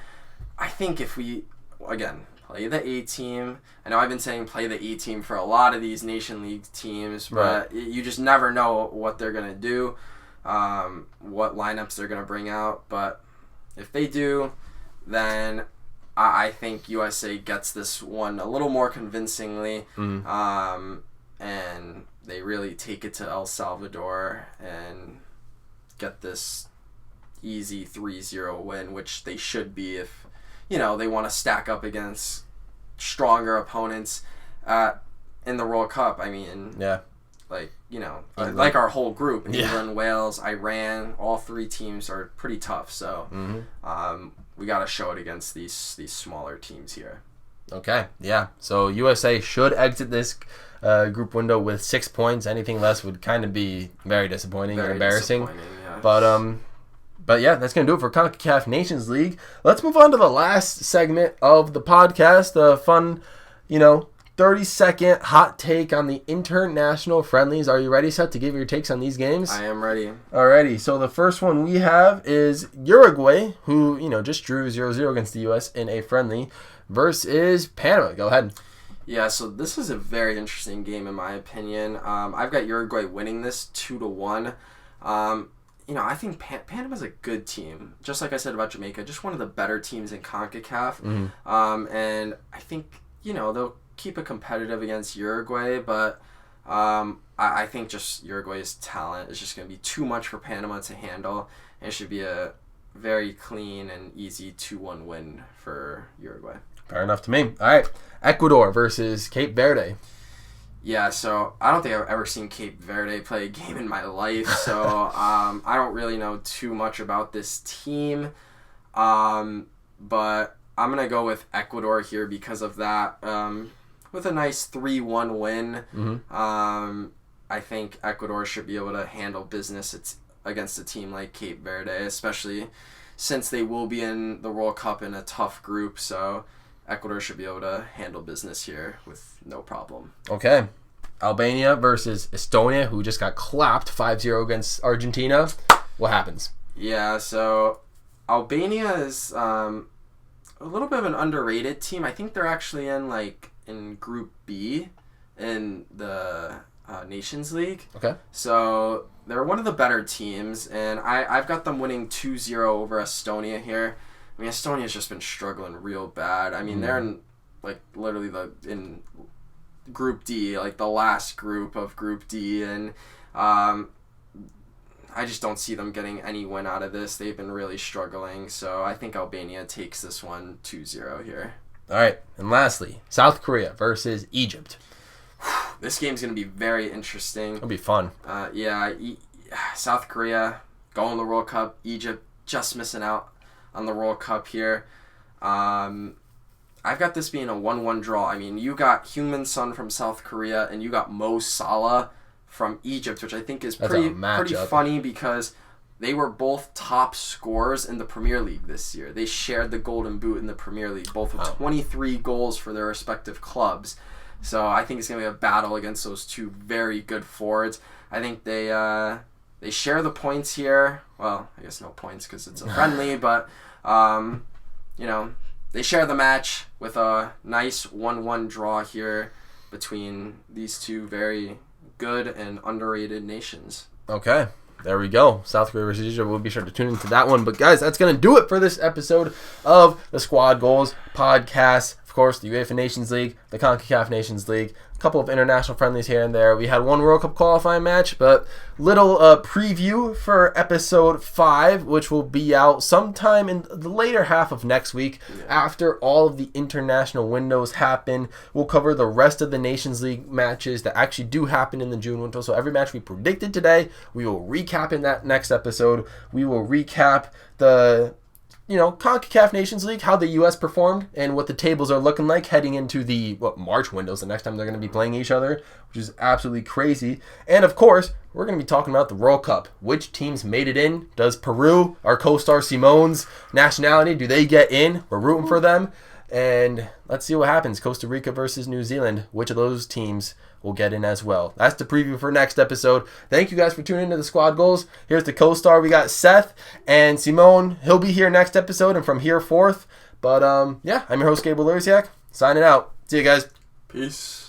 I think if we, again, play the A team. I know I've been saying play the A team for a lot of these Nation League teams, but you just never know what they're going to do, what lineups they're going to bring out. But if they do, then I think USA gets this one a little more convincingly, and they really take it to El Salvador and get this easy 3-0 win, which they should be if they want to stack up against stronger opponents in the World Cup. I mean, like our whole group, England, Wales, Iran, all three teams are pretty tough. So we got to show it against these smaller teams here. Okay, yeah. So USA should exit this group window with 6 points. Anything less would kind of be very disappointing and embarrassing. Yeah. But yeah, that's going to do it for CONCACAF Nations League. Let's move on to the last segment of the podcast. A fun, 30-second hot take on the international friendlies. Are you ready, Seth, to give your takes on these games? I am ready. Alrighty. So the first one we have is Uruguay, who, just drew 0-0 against the U.S. in a friendly, versus Panama. Go ahead. Yeah, so this is a very interesting game in my opinion. I've got Uruguay winning this 2-1. I think Panama's a good team. Just like I said about Jamaica, just one of the better teams in CONCACAF. And I think, they'll keep it competitive against Uruguay, but I think just Uruguay's talent is just going to be too much for Panama to handle. And it should be a very clean and easy 2-1 win for Uruguay. Fair enough to me. All right. Ecuador versus Cape Verde. Yeah, so I don't think I've ever seen Cape Verde play a game in my life, so I don't really know too much about this team, but I'm going to go with Ecuador here because of that. With a nice 3-1 win, I think Ecuador should be able to handle business against a team like Cape Verde, especially since they will be in the World Cup in a tough group, so Ecuador should be able to handle business here with no problem. Okay. Albania versus Estonia, who just got clapped 5-0 against Argentina. What happens? Yeah, so Albania is a little bit of an underrated team. I think they're actually in Group B in the Nations League. Okay. So they're one of the better teams, and I've got them winning 2-0 over Estonia here. I mean, Estonia's just been struggling real bad. I mean, they're in, like, literally in Group D, like the last group of Group D, and I just don't see them getting any win out of this. They've been really struggling, so I think Albania takes this one 2-0 here. All right, and lastly, South Korea versus Egypt. This game's going to be very interesting. It'll be fun. South Korea going to the World Cup. Egypt just missing out on the World Cup here. I've got this being a 1-1 draw. I mean, you got Heung-min Son from South Korea, and you got Mo Salah from Egypt, which I think is pretty funny because they were both top scorers in the Premier League this year. They shared the Golden Boot in the Premier League, both with 23 goals for their respective clubs. So I think it's going to be a battle against those two very good forwards. I think they share the points here. Well, I guess no points because it's a friendly, but they share the match with a nice 1-1 draw here between these two very good and underrated nations. Okay. There we go. South Korea versus Egypt. We'll be sure to tune into that one. But guys, that's going to do it for this episode of the Squad Goals podcast. Of course, the UEFA Nations League, the CONCACAF Nations League, a couple of international friendlies here and there. We had one World Cup qualifying match, but little preview for episode 5, which will be out sometime in the later half of next week after all of the international windows happen. We'll cover the rest of the Nations League matches that actually do happen in the June window. So every match we predicted today, we will recap in that next episode. We will recap the CONCACAF Nations League, how the U.S. performed, and what the tables are looking like heading into the March windows, the next time they're going to be playing each other, which is absolutely crazy. And, of course, we're going to be talking about the World Cup. Which teams made it in? Does Peru, our co-star Simone's nationality, do they get in? We're rooting for them. And let's see what happens. Costa Rica versus New Zealand. Which of those teams will get in as well? That's the preview for next episode. Thank you guys for tuning into the Squad Goals. Here's the co-star. We got Seth and Simone. He'll be here next episode and from here forth. But I'm your host, Gabriel Lurziak, signing out. See you guys. Peace.